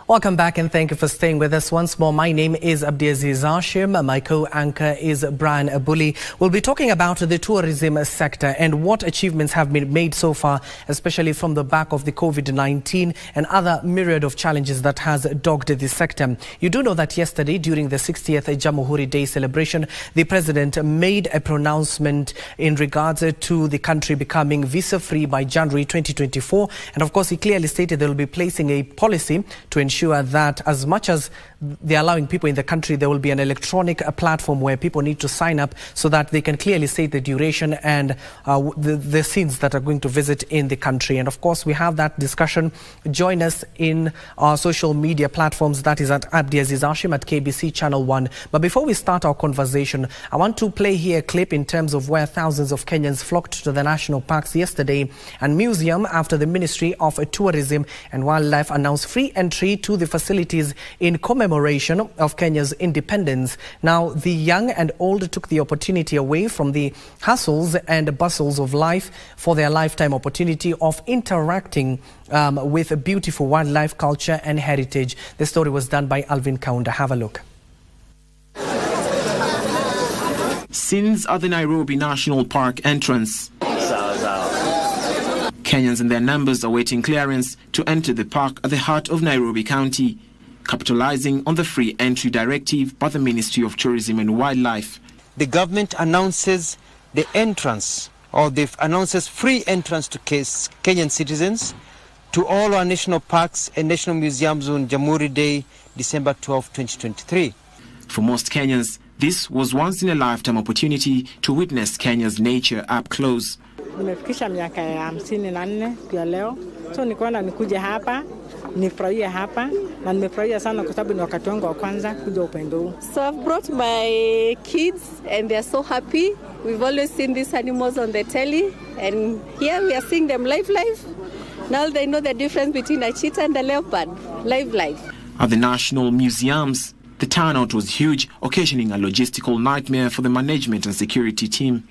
Welcome back and thank you for staying with us once more. My name is Abdiaziz. Hashim. My co-anchor is Brian Abuli. We'll be talking about the tourism sector and what achievements have been made so far, especially from the back of the COVID-19 and other myriad of challenges that has dogged the sector. You do know that yesterday, during the 60th Jamhuri Day celebration, the president made a pronouncement in regards to the country becoming visa-free by January 2024. And of course, he clearly stated they will be placing a policy to ensure that as much as they're allowing people in the country, there will be an electronic platform where people need to sign up so that they can clearly state the duration and the scenes that are going to visit in the country. And of course, we have that discussion. Join us in our social media platforms. That is at Abdiaziz Hashim at KBC Channel 1. But before we start our conversation, I want to play here a clip in terms of where thousands of Kenyans flocked to the national parks yesterday and museum after the Ministry of Tourism and Wildlife announced free entry to the facilities in commemoration of Kenya's independence. Now, the young and old took the opportunity away from the hustles and bustles of life for their lifetime opportunity of interacting with beautiful wildlife, culture and heritage. The story was done by Alvin Kaunda. Have a look. Scenes at the Nairobi National Park entrance. Kenyans in their numbers awaiting clearance to enter the park at the heart of Nairobi County, capitalizing on the free entry directive by the Ministry of Tourism and Wildlife. The government announces the entrance, or announces free entrance to Kenyan citizens to all our national parks and national museums on Jamhuri Day, December 12, 2023. For most Kenyans, this was once-in-a-lifetime opportunity to witness Kenya's nature up close. Nimefikisha miaka ya 54 kwa leo. So nikaona nikuje hapa, nifurahie hapa na nimefurahia sana kwa sababu ni wakati wangu wa kwanza kuja upendo huu. So I've brought my kids and they're so happy. We've always seen these animals on the telly and here we are seeing them live. Now they know the difference between a cheetah and a leopard. Live. At the national museums, the turnout was huge, occasioning a logistical nightmare for the management and security team.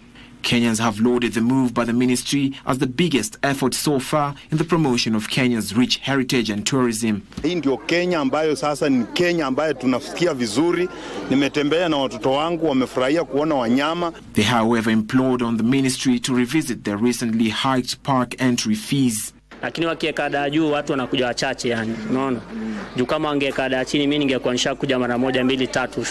Kenyans have lauded the move by the ministry as the biggest effort so far in the promotion of Kenya's rich heritage and tourism. Hii ndio Kenya ambayo sasa ni Kenya ambayo tunasikia vizuri. Nimetembea na watoto wangu wamefurahia kuona wanyama. They however implored on the ministry to revisit their recently hiked park entry fees. Lakini wakiweka ada juu watu wanakuja wachache yani, unaona? Juu kama wangeweka ada chini mimi ningekuwa nishakuja mara moja, mbili, tatu.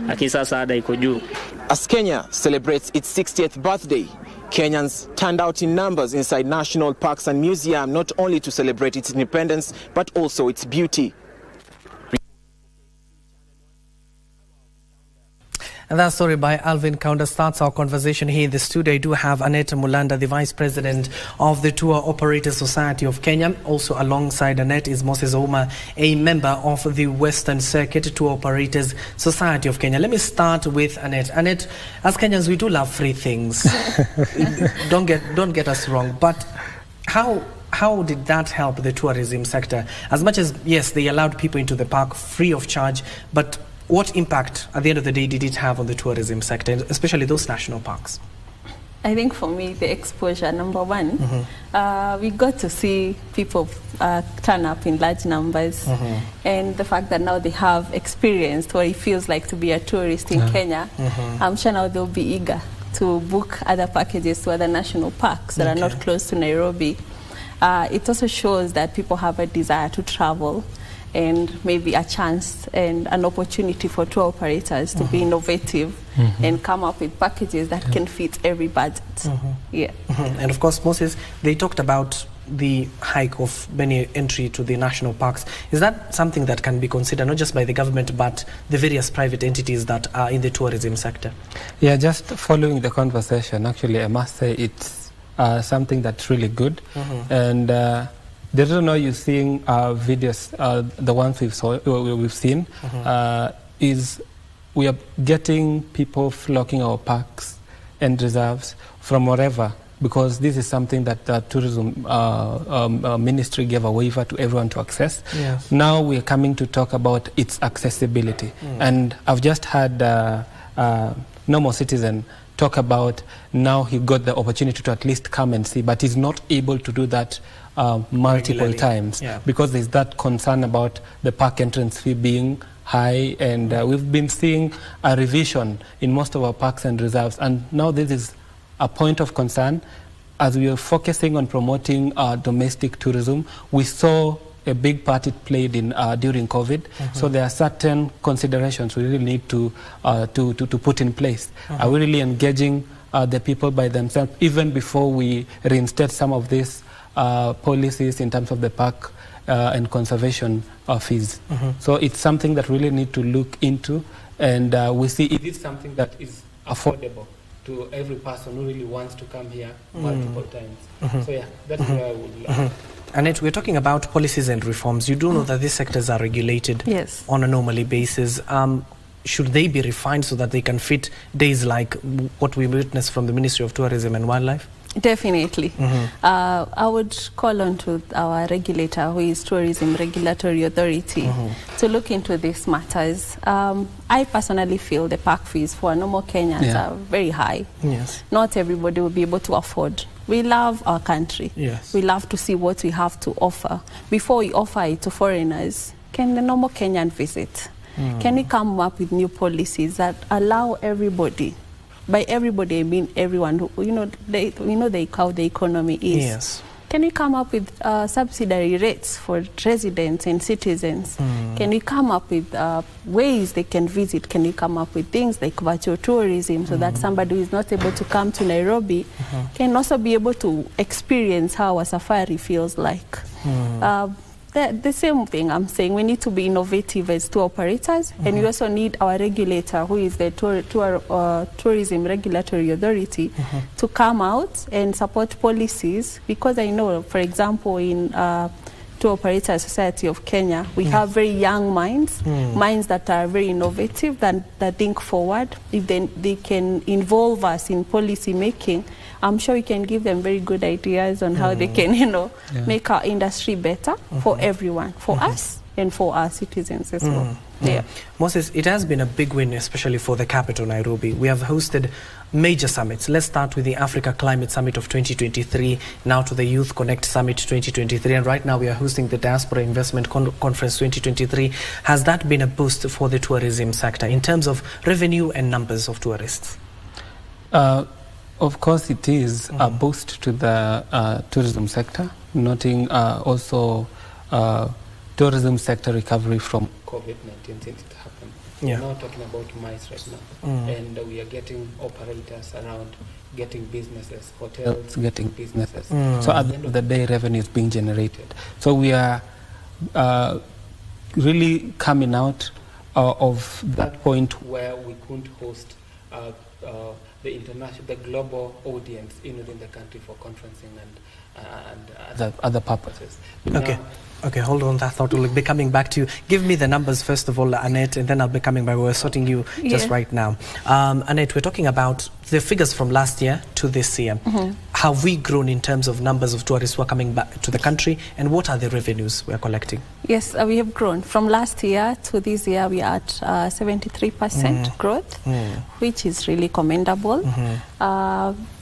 Lakini sasa ada iko juu. As Kenya celebrates its 60th birthday, Kenyans turned out in numbers inside national parks and museums not only to celebrate its independence but also its beauty. And that story by Alvin Kaunda starts our conversation here in the studio. I do have Annette Mulanda, the Vice President of the Tour Operators Society of Kenya. Also alongside Annette is Moses Ouma, a member of the Western Circuit Tour Operators Society of Kenya. Let me start with Annette. Annette, as Kenyans, we do love free things. Don't get us wrong. But how did that help the tourism sector? As much as, yes, they allowed people into the park free of charge, but what impact, at the end of the day, did it have on the tourism sector, especially those national parks? I think for me, the exposure, number one, we got to see people turn up in large numbers. And the fact that now they have experienced what it feels like to be a tourist in Kenya, I'm sure now they'll be eager to book other packages to other national parks that are not close to Nairobi. It also shows that people have a desire to travel and maybe a chance and an opportunity for tour operators to be innovative and come up with packages that can fit every budget. And of course, Moses, they talked about the hike of many entry to the national parks. Is that something that can be considered not just by the government but the various private entities that are in the tourism sector? Yeah, just following the conversation, actually, I must say it's something that's really good. And the reason why you're seeing videos, the ones we've seen, is we are getting people flocking our parks and reserves from wherever, because this is something that the tourism ministry gave a waiver to everyone to access. Now we're coming to talk about its accessibility. And I've just had normal citizen talk about now he got the opportunity to at least come and see, but he's not able to do that multiple Regularly. times, Yeah. because there's that concern about the park entrance fee being high, and we've been seeing a revision in most of our parks and reserves, and now this is a point of concern. As we are focusing on promoting domestic tourism, we saw a big part it played in during COVID. So there are certain considerations we really need to put in place. Are we really engaging the people by themselves, even before we reinstate some of these policies in terms of the park and conservation fees? So it's something that we really need to look into, and we see it is something that is affordable to every person who really wants to come here multiple times. So yeah, that's where I would Annette, we're talking about policies and reforms. You do know that these sectors are regulated on a normally basis. Should they be refined so that they can fit days like what we witnessed from the Ministry of Tourism and Wildlife? Definitely. I would call on to our regulator, who is Tourism Regulatory Authority, to look into these matters. I personally feel the park fees for normal Kenyans are very high. Yes. Not everybody will be able to afford. We love our country. Yes. We love to see what we have to offer. Before we offer it to foreigners, can the normal Kenyan visit? Can we come up with new policies that allow everybody? By everybody, I mean everyone. Who, how the economy is. Yes. Can we come up with subsidiary rates for residents and citizens? Can we come up with ways they can visit? Can we come up with things like virtual tourism, so that somebody who is not able to come to Nairobi can also be able to experience how a safari feels like? The same thing I'm saying, we need to be innovative as tour operators, and we also need our regulator, who is the Tourism Regulatory Authority, to come out and support policies, because I know, for example, in Tour Operator Society of Kenya, we have very young minds, minds that are very innovative, that think forward. If they can involve us in policy making, I'm sure we can give them very good ideas on how they can, make our industry better for everyone, for us and for our citizens as well. Moses, it has been a big win, especially for the capital, Nairobi. We have hosted major summits. Let's start with the Africa Climate Summit of 2023, now to the Youth Connect Summit 2023, and right now we are hosting the Diaspora Investment Conference 2023. Has that been a boost for the tourism sector in terms of revenue and numbers of tourists? Of course, it is a boost to the tourism sector, noting also tourism sector recovery from COVID-19 since it happened. We're now talking about MICE right now, and we are getting operators around, getting businesses, hotels, getting businesses. So at the end of the day, revenue is being generated. So we are really coming out of that point where we couldn't host the global audience within the country for conferencing and other purposes. Okay, hold on that thought. We'll be coming back to you. Give me the numbers first of all, Annette, and then I'll be coming back. We're sorting you just right now. Annette, we're talking about the figures from last year to this year. Have we grown in terms of numbers of tourists who are coming back to the country, and what are the revenues we're collecting? Yes, we have grown. From last year to this year, we are at 73% growth, which is really commendable.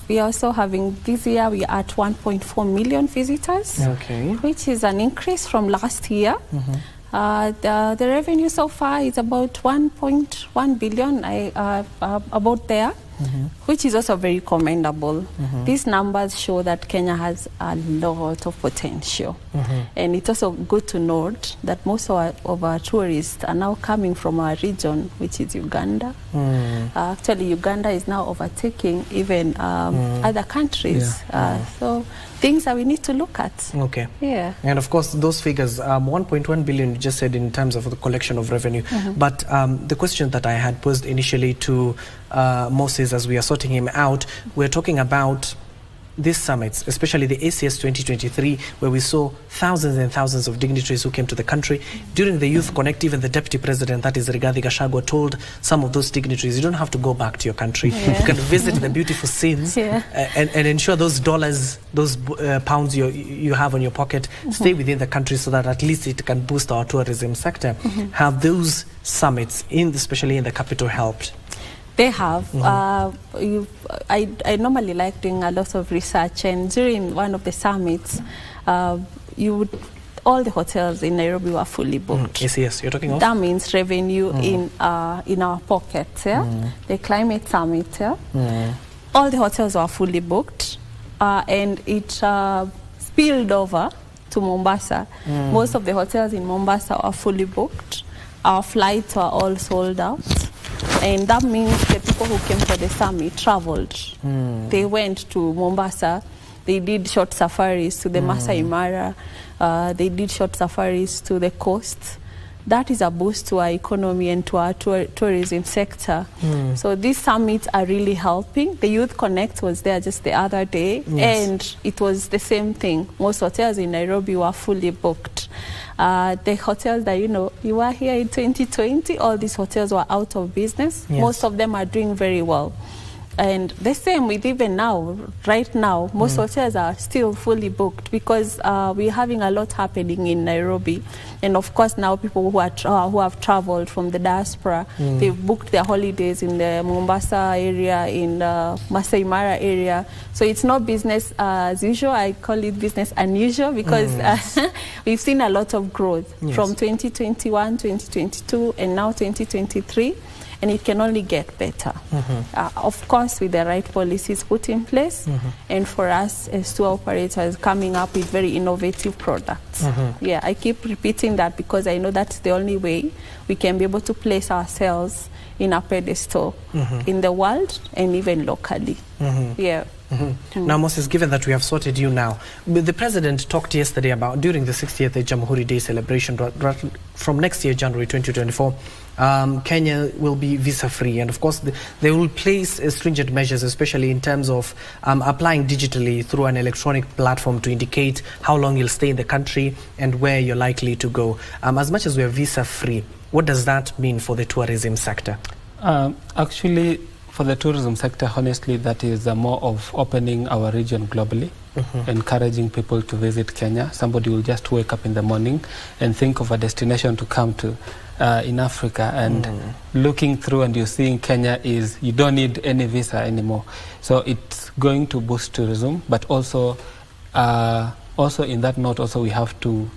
We are also having, this year we are at 1.4 million visitors, which is an increase from last year. The revenue so far is about 1.1 billion, about there, which is also very commendable. These numbers show that Kenya has a lot of potential. And it's also good to note that most of our tourists are now coming from our region, which is Uganda. Actually, Uganda is now overtaking even other countries. So things that we need to look at. And of course, those figures, 1.1 billion, you just said in terms of the collection of revenue. But the question that I had posed initially to Moses, as we are sorting him out, we're talking about these summits, especially the ACS 2023, where we saw thousands and thousands of dignitaries who came to the country. During the Youth Connect, even the Deputy President, that is Rigathi Gachagua, told some of those dignitaries, you don't have to go back to your country. You can visit the beautiful scenes and ensure those dollars, those pounds you have on your pocket stay within the country, so that at least it can boost our tourism sector. Have those summits, especially in the capital, helped? They have. I normally like doing a lot of research, and during one of the summits, all the hotels in Nairobi were fully booked. Yes, you're talking of? That means revenue in our pockets, the climate summit, all the hotels were fully booked, and it spilled over to Mombasa. Most of the hotels in Mombasa are fully booked. Our flights were all sold out. And that means the people who came for the summit traveled. They went to Mombasa. They did short safaris to the Masai Mara. They did short safaris to the coast. That is a boost to our economy and to our tourism sector. So these summits are really helping. The Youth Connect was there just the other day, and it was the same thing. Most hotels in Nairobi were fully booked. The hotels that, you were here in 2020, all these hotels were out of business. Most of them are doing very well. And the same with even now, right now, most hotels are still fully booked because we're having a lot happening in Nairobi. And of course now people who have traveled from the diaspora, they've booked their holidays in the Mombasa area, in the Masai Mara area. So it's not business as usual. I call it business unusual because we've seen a lot of growth from 2021, 2022, and now 2023. And it can only get better. Of course, with the right policies put in place, and for us as tour operators coming up with very innovative products. Yeah, I keep repeating that because I know that's the only way we can be able to place ourselves in a pedestal in the world and even locally. Yeah. Now, Moses, given that we have sorted you now, the President talked yesterday about during the 60th Jamhuri Day celebration, from next year, January 2024, Kenya will be visa-free, and of course they will place stringent measures, especially in terms of applying digitally through an electronic platform to indicate how long you'll stay in the country and where you're likely to go. As much as we are visa-free, what does that mean for the tourism sector? Actually, for the tourism sector, honestly, that is more of opening our region globally, encouraging people to visit Kenya. Somebody will just wake up in the morning and think of a destination to come to in Africa, and looking through and you're seeing Kenya is, you don't need any visa anymore. So it's going to boost tourism, but also in that note, also we have to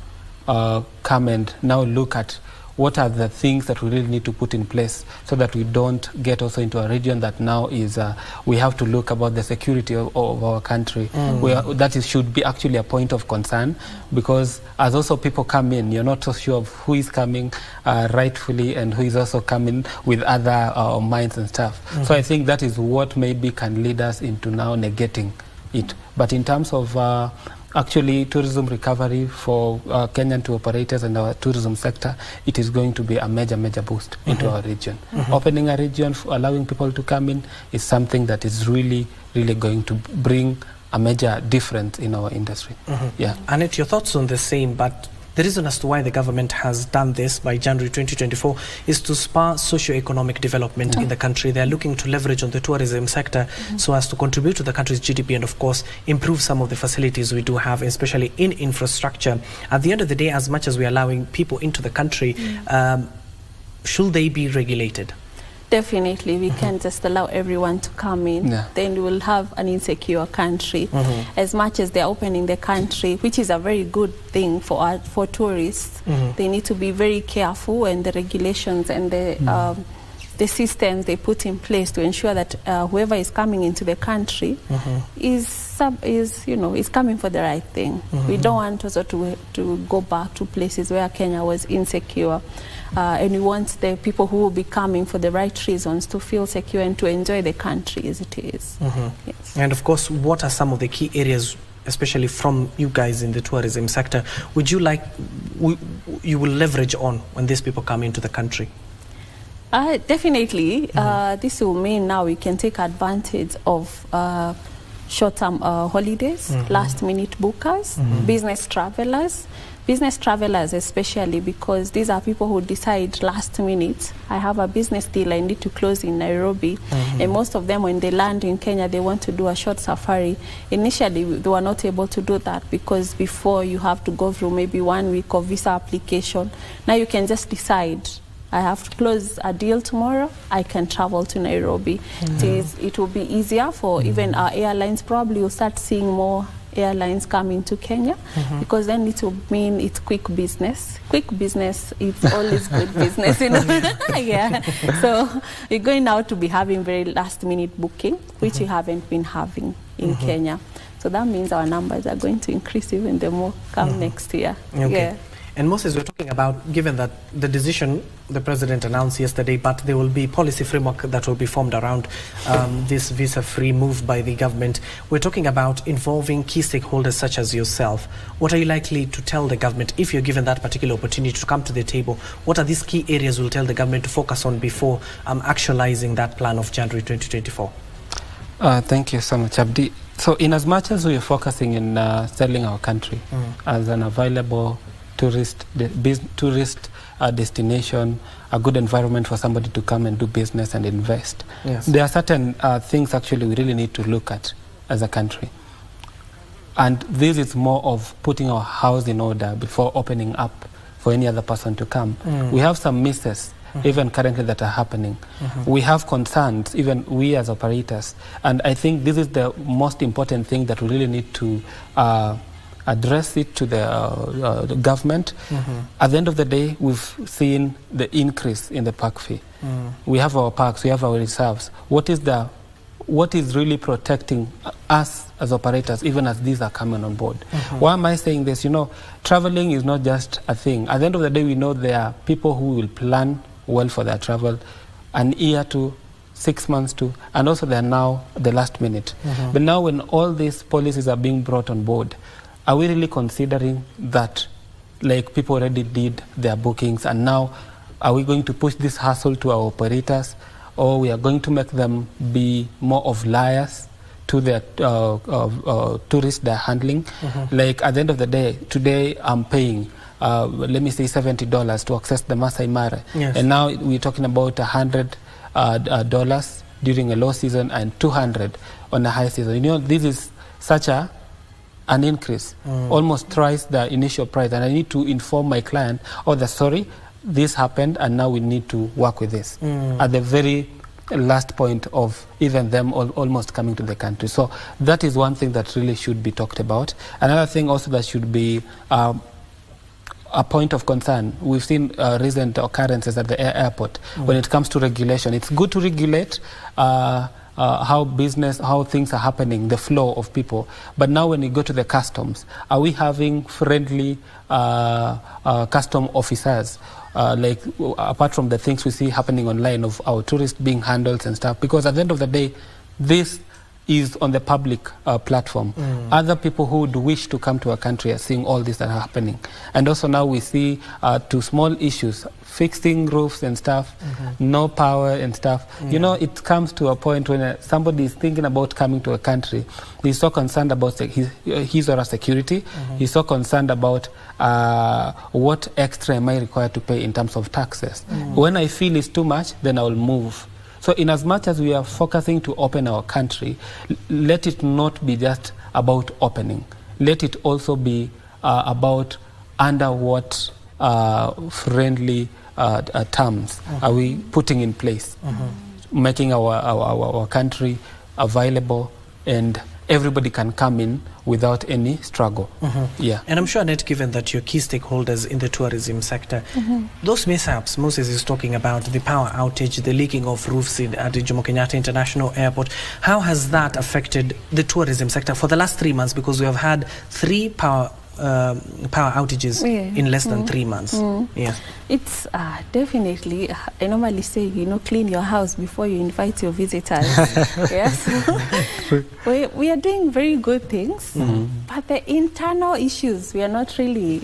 come and now look at what are the things that we really need to put in place so that we don't get also into a region that now is, we have to look about the security of our country. That should be actually a point of concern, because as also people come in, you're not so sure of who is coming rightfully and who is also coming with other minds and stuff. So I think that is what maybe can lead us into now negating it. But in terms of actually tourism recovery for Kenyan tour operators and our tourism sector, it is going to be a major boost into our region. Opening a region, allowing people to come in, is something that is really going to bring a major difference in our industry. Yeah. Annette, your thoughts on the same, but the reason as to why the government has done this by January 2024 is to spur socio-economic development in the country. They are looking to leverage on the tourism sector so as to contribute to the country's GDP and, of course, improve some of the facilities we do have, especially in infrastructure. At the end of the day, as much as we're allowing people into the country, should they be regulated? Definitely, we can't just allow everyone to come in. Then we will have an insecure country. As much as they're opening the country, which is a very good thing for tourists, they need to be very careful, and the regulations and the systems they put in place to ensure that whoever is coming into the country is coming for the right thing. We don't want also to go back to places where Kenya was insecure. And we want the people who will be coming for the right reasons to feel secure and to enjoy the country as it is. Yes. And of course, what are some of the key areas, especially from you guys in the tourism sector, would you you will leverage on when these people come into the country? Definitely. This will mean now we can take advantage of short-term holidays, last-minute bookers, business travelers especially, because these are people who decide last minute, I have a business deal, I need to close in Nairobi. And most of them, when they land in Kenya, they want to do a short safari. Initially, they were not able to do that because before you have to go through maybe 1 week of visa application. Now you can just decide, I have to close a deal tomorrow, I can travel to Nairobi. It will be easier for even our airlines. Probably you'll start seeing more airlines coming to Kenya, because then it will mean it's quick business. Quick business is always good business, you know. Yeah. So you're going now to be having very last-minute booking, which you haven't been having in Kenya. So that means our numbers are going to increase even the more come next year. Okay. Yeah. And Moses, we're talking about, given that the decision the president announced yesterday, but there will be policy framework that will be formed around this visa-free move by the government. We're talking about involving key stakeholders such as yourself. What are you likely to tell the government if you're given that particular opportunity to come to the table? What are these key areas you'll tell the government to focus on before actualizing that plan of January 2024? Thank you so much, Abdi. So in as much as we are focusing in selling our country as an available tourist destination, a good environment for somebody to come and do business and invest. Yes. There are certain things actually we really need to look at as a country. And this is more of putting our house in order before opening up for any other person to come. We have some misses even currently that are happening. We have concerns, even we as operators. And I think this is the most important thing that we really need to address it to the government. At the end of the day, we've seen the increase in the park fee. We have our parks, we have our reserves. What is really protecting us as operators, even as these are coming on board? Why am I saying this? You know, traveling is not just a thing. At the end of the day, we know there are people who will plan well for their travel, an year to 6 months to, and also they're now the last minute. But now when all these policies are being brought on board, are we really considering that, like, people already did their bookings, and now are we going to push this hassle to our operators, or we are going to make them be more of liars to their tourists they're handling? Like, at the end of the day, today I'm paying, let me say $70 to access the Masai Mara. Yes. And now we're talking about $100 during a low season and $200 on a high season. You know, this is such an increase, almost thrice the initial price, and I need to inform my client, sorry, this happened and now we need to work with this at the very last point of even them almost coming to the country. So that is one thing that really should be talked about. Another thing also that should be a point of concern. We've seen recent occurrences at the airport when it comes to regulation. It's good to regulate how things are happening, the flow of people. But now when you go to the customs, are we having friendly custom officers? Like, apart from the things we see happening online of our tourists being handled and stuff, because at the end of the day, this is on the public platform. Other people who would wish to come to our country are seeing all this that are happening. And also now we see to small issues, fixing roofs and stuff, no power and stuff. You know, it comes to a point when somebody is thinking about coming to a country, he's so concerned about his or her security, he's so concerned about what extra am I required to pay in terms of taxes. When I feel it's too much, then I will move. So in as much as we are focusing to open our country, let it not be just about opening. Let it also be about under what friendly terms are we putting in place, making our country available and everybody can come in without any struggle. Yeah. And I'm sure, Annette, given that you're key stakeholders in the tourism sector, those mishaps Moses is talking about, the power outage, the leaking of roofs at the Jomo Kenyatta International Airport, how has that affected the tourism sector for the last 3 months? Because we have had 3 power outages in less than 3 months. Yeah. It's definitely, I normally say, you know, clean your house before you invite your visitors. Yes. We are doing very good things, but the internal issues, we are not really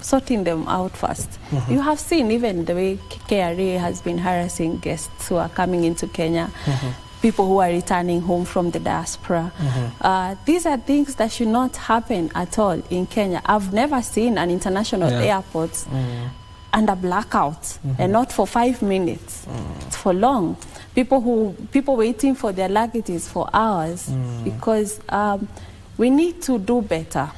sorting them out first. You have seen even the way KRA has been harassing guests who are coming into Kenya. People who are returning home from the diaspora. These are things that should not happen at all in Kenya. I've never seen an international airport under blackout, and not for 5 minutes. It's for long. People waiting for their luggages for hours, because we need to do better.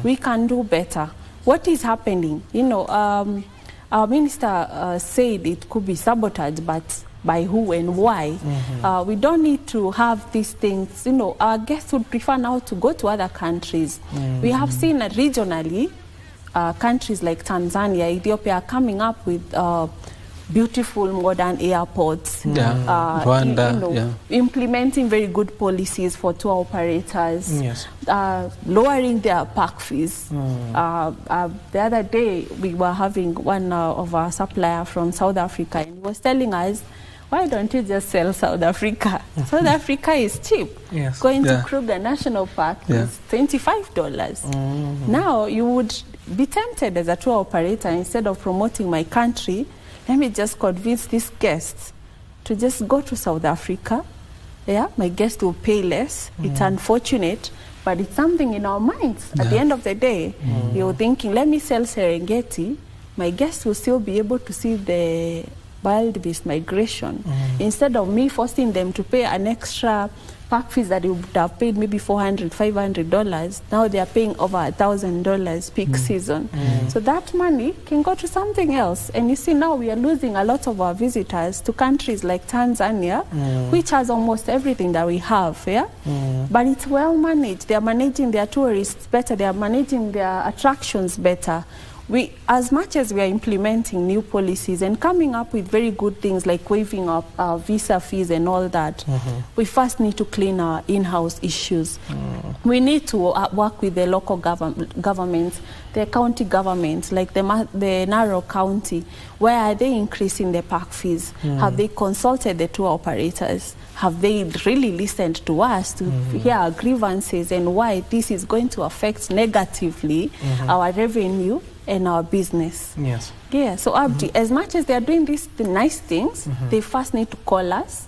We can do better. What is happening? You know, our minister said it could be sabotaged, but by who and why? We don't need to have these things. You know, our guests would prefer now to go to other countries. We have seen regionally, countries like Tanzania, Ethiopia are coming up with beautiful modern airports, Rwanda, you know, implementing very good policies for tour operators, lowering their park fees. The other day, we were having one of our supplier from South Africa, and he was telling us, why don't you just sell South Africa? South Africa is cheap. Going to Kruger National Park is $25. Now, you would be tempted as a tour operator, instead of promoting my country, let me just convince these guests to just go to South Africa. My guest will pay less. It's unfortunate, but it's something in our minds. At the end of the day, you're thinking, let me sell Serengeti. My guests will still be able to see the wild beast migration. Instead of me forcing them to pay an extra park fees that you would have paid maybe $400, $500, now they are paying over $1,000 peak season. So that money can go to something else. And you see, now we are losing a lot of our visitors to countries like Tanzania, which has almost everything that we have, but it's well managed. They are managing their tourists better. They are managing their attractions better. We, as much as we are implementing new policies and coming up with very good things like waiving up our visa fees and all that, we first need to clean our in-house issues. We need to work with the local governments, the county governments, like the Narrow County. Where are they increasing the park fees? Have they consulted the tour operators? Have they really listened to us to hear our grievances and why this is going to affect negatively our revenue and our business? So Abdi, as much as they are doing these nice things, they first need to call us.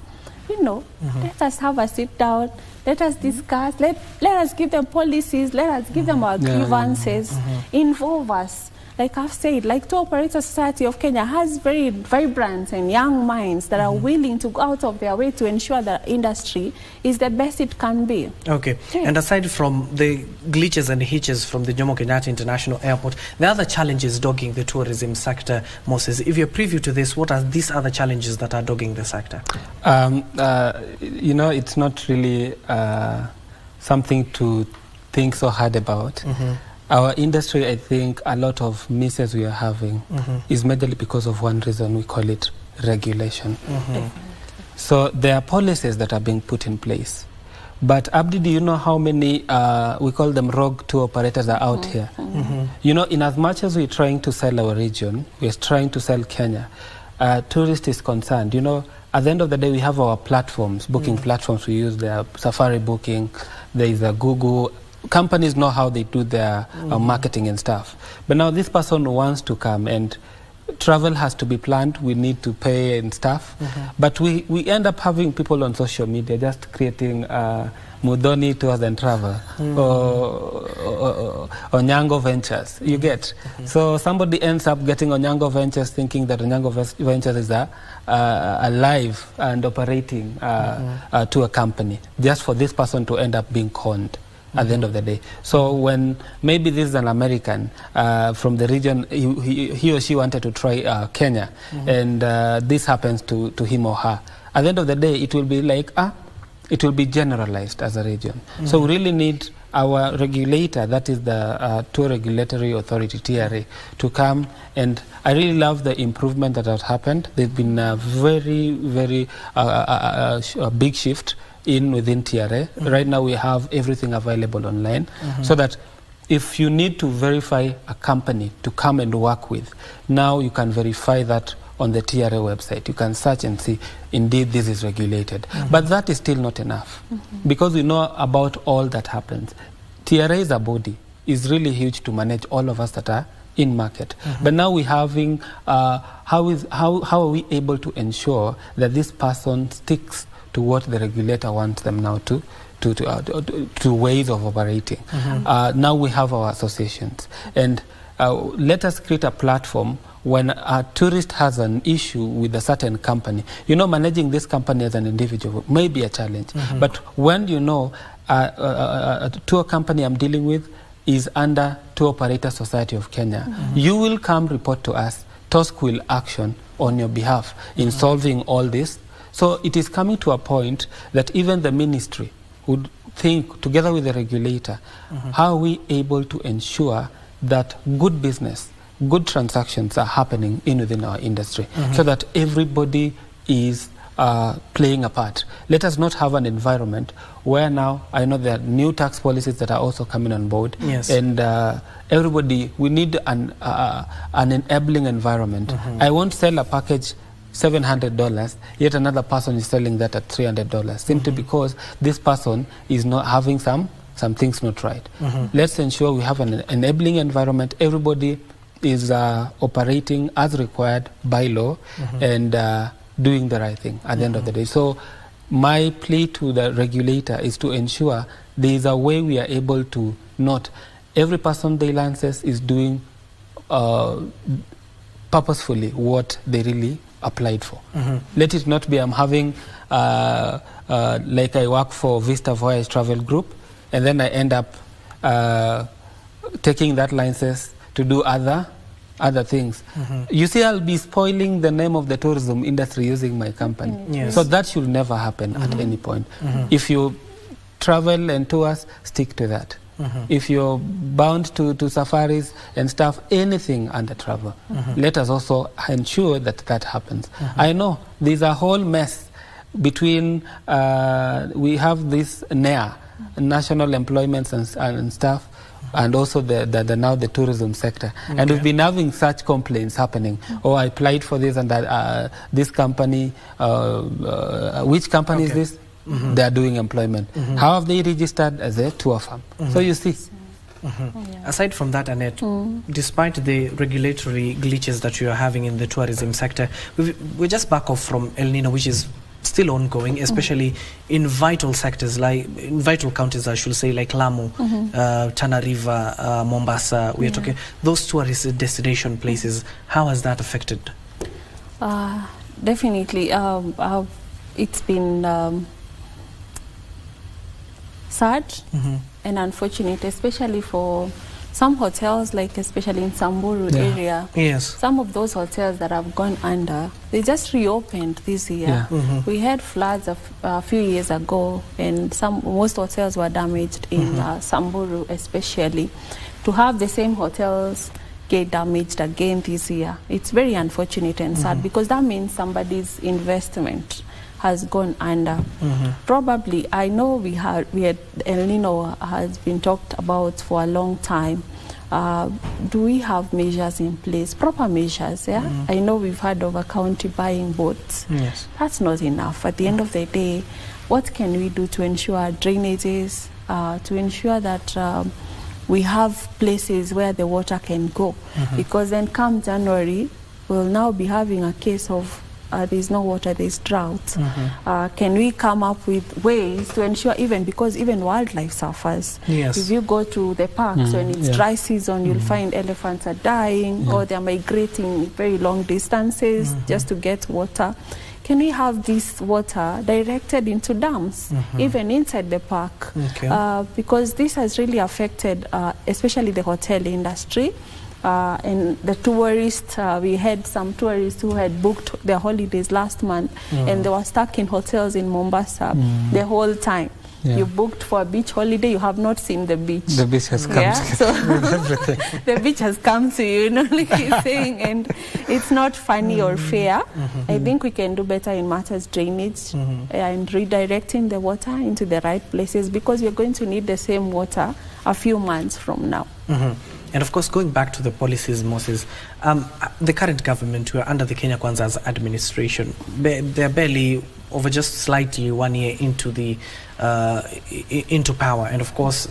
You know, let us have a sit down, let us discuss, let us give them policies, let us give them our grievances, involve us. Like I've said, like Tour Operator Society of Kenya has very vibrant and young minds that are willing to go out of their way to ensure that industry is the best it can be. And aside from the glitches and hitches from the Jomo Kenyatta International Airport, the other challenges dogging the tourism sector, Moses, if you're privy to this, what are these other challenges that are dogging the sector? You know, it's not really something to think so hard about. Our industry, I think, a lot of misses we are having is majorly because of one reason. We call it regulation. So there are policies that are being put in place. But Abdi, do you know how many, we call them rogue tour operators are out here? You know, in as much as we're trying to sell our region, we're trying to sell Kenya, tourist is concerned. You know, at the end of the day, we have our platforms, booking platforms we use. There are Safari Booking, there is a Google. Companies know how they do their marketing and stuff. But now this person wants to come and travel has to be planned. We need to pay and stuff. But we end up having people on social media just creating Mudoni Tours and Travel or Onyango Ventures. You get? So somebody ends up getting Onyango Ventures thinking that Onyango Ventures is a live and operating to a company just for this person to end up being conned at the end of the day. So when maybe this is an American from the region, he or she wanted to try Kenya, and this happens to him or her, at the end of the day, it will be like, it will be generalized as a region. So we really need our regulator, that is the Tour Regulatory Authority, TRA, to come. And I really love the improvement that has happened. There's been a very, very a big shift within TRA. Right now we have everything available online, so that if you need to verify a company to come and work with, now you can verify that on the TRA website. You can search and see, indeed, this is regulated. But that is still not enough, because we know about all that happens. TRA is a body, is really huge to manage all of us that are in market. But now we're having, how are we able to ensure that this person sticks to what the regulator wants them now to ways of operating. Now we have our associations, and let us create a platform when a tourist has an issue with a certain company. You know, managing this company as an individual may be a challenge, but when you know a tour company I'm dealing with is under Tour Operator Society of Kenya, you will come report to us TOSC will action on your behalf in solving all this. So it is coming to a point that even the ministry would think, together with the regulator, how are we able to ensure that good business, good transactions are happening within our industry, so that everybody is playing a part. Let us not have an environment where now, I know there are new tax policies that are also coming on board, and everybody, we need an enabling environment. I won't sell a package $700, yet another person is selling that at $300, simply because this person is not having some things not right. Let's ensure we have an enabling environment. Everybody is operating as required by law and doing the right thing at the end of the day. So my plea to the regulator is to ensure there is a way we are able to not every person they license is doing purposefully what they really applied for. Let it not be I'm having like I work for Vista Voyage Travel Group, and then I end up taking that license to do other things. You see, I'll be spoiling the name of the tourism industry using my company. So that should never happen at any point. If you travel and tours, stick to that. If you're bound to safaris and stuff, anything under travel, let us also ensure that that happens. I know there's a whole mess between, we have this NEA, National Employment and stuff, and also now the tourism sector. And we've been having such complaints happening. Oh, I applied for this and that, this company, which company is this? They are doing employment. How have they registered as a tour firm? So you see. Aside from that, Annette, despite the regulatory glitches that you are having in the tourism sector, we're just back off from El Nino, which is still ongoing, especially in vital sectors, like in vital counties, I should say, like Lamu, Tana River, Mombasa. We are talking those tourist destination places. How has that affected? Definitely, it's been sad and unfortunate, especially for some hotels, like especially in Samburu area. Some of those hotels that have gone under, they just reopened this year. We had floods a few years ago, and most hotels were damaged in Samburu especially. To have the same hotels get damaged again this year, it's very unfortunate and sad, because that means somebody's investment has gone under. Probably, I know we had El Nino has been talked about for a long time. Do we have measures in place, proper measures? I know we've heard of a county buying boats. That's not enough. At the end of the day, what can we do to ensure drainages, to ensure that we have places where the water can go? Because then come January, we'll now be having a case of there's no water, there's drought. Can we come up with ways to ensure, because even wildlife suffers. If you go to the parks when it's dry season, you'll find elephants are dying, or they're migrating very long distances just to get water. Can we have this water directed into dams, even inside the park? Because this has really affected, especially the hotel industry. And the tourists, we had some tourists who had booked their holidays last month, and they were stuck in hotels in Mombasa the whole time. You booked for a beach holiday, you have not seen the beach. The beach has come so the beach has come to you, like you're saying, and it's not funny or fair. I think we can do better in matters drainage and redirecting the water into the right places, because we're going to need the same water a few months from now. And of course, going back to the policies, Moses, the current government, who are under the Kenya Kwanza's administration, they're barely over just slightly 1 year into the into power. And of course,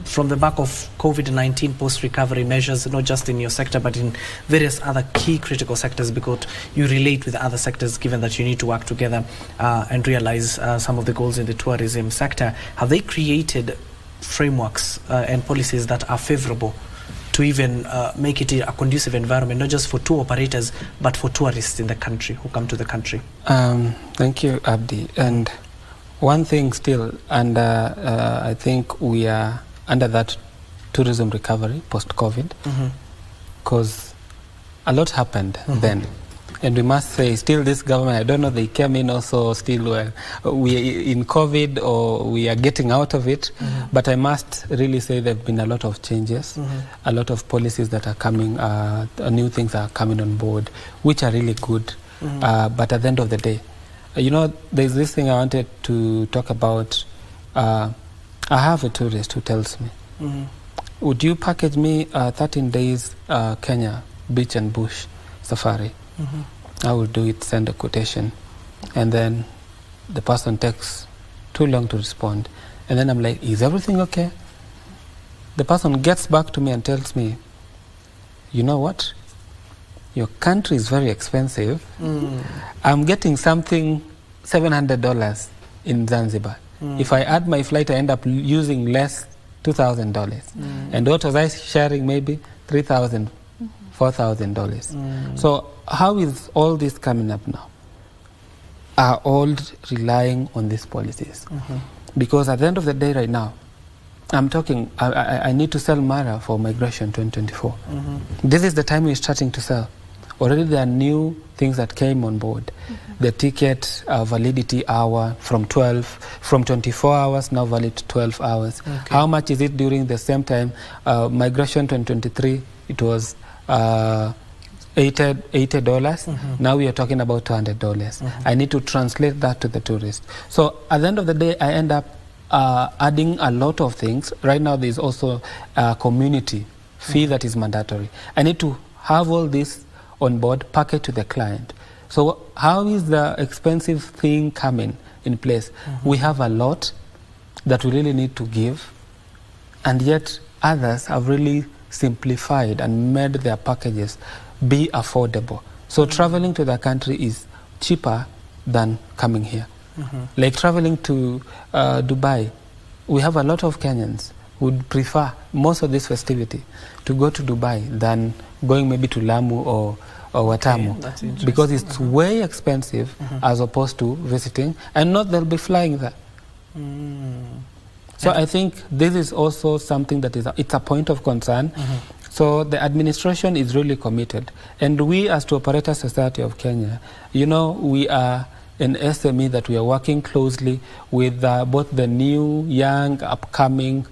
from the back of COVID-19 post-recovery measures, not just in your sector, but in various other key critical sectors, because you relate with other sectors, given that you need to work together and realize some of the goals in the tourism sector. Have they created frameworks and policies that are favorable to even make it a conducive environment, not just for tour operators, but for tourists in the country who come to the country? Thank you, Abdi. And one thing still, and I think we are under that tourism recovery post-COVID, because a lot happened then. And we must say, still this government, I don't know, they came in also still we are in COVID or we are getting out of it. But I must really say there have been a lot of changes, a lot of policies that are coming, new things are coming on board, which are really good. But at the end of the day, you know, there's this thing I wanted to talk about. I have a tourist who tells me, would you package me 13 days Kenya beach and bush safari? I will do it, send a quotation. And then the person takes too long to respond. And then I'm like, is everything okay? The person gets back to me and tells me, you know what? Your country is very expensive. I'm getting something $700 in Zanzibar. If I add my flight, I end up using less $2,000. And what was I sharing? Maybe $3,000, $4,000. So how is all this coming up now? Are all relying on these policies? Because at the end of the day right now, I'm talking, I need to sell Mara for Migration 2024. This is the time we're starting to sell. Already there are new things that came on board. The ticket validity hour from 24 hours now valid to 12 hours. How much is it during the same time? Migration 2023, it was $80. Now we are talking about $200. I need to translate that to the tourist. So at the end of the day, I end up adding a lot of things. Right now there's also a community fee that is mandatory. I need to have all this on board, package to the client. So how is the expensive thing coming in place? We have a lot that we really need to give, and yet others have really simplified and made their packages be affordable. So traveling to the country is cheaper than coming here. Like traveling to Dubai, we have a lot of Kenyans who would prefer most of this festivity to go to Dubai than going maybe to Lamu or Watamu, because it's way expensive as opposed to visiting, and not they'll be flying there. So I think this is also something that it's a point of concern. So the administration is really committed, and we as to Operator Society of Kenya, you know, we are an SME that we are working closely with both the new, young, upcoming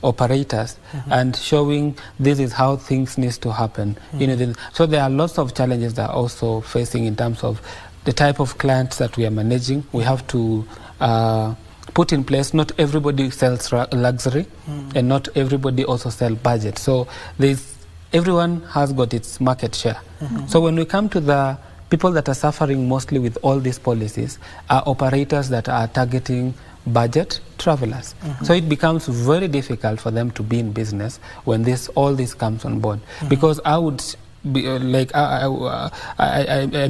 operators and showing this is how things need to happen. You know, so there are lots of challenges that are also facing in terms of the type of clients that we are managing. We have to put in place, not everybody sells luxury and not everybody also sells budget. So everyone has got its market share. So when we come to the people that are suffering mostly with all these policies are operators that are targeting budget travelers. So it becomes very difficult for them to be in business when all this comes on board. Because I would be I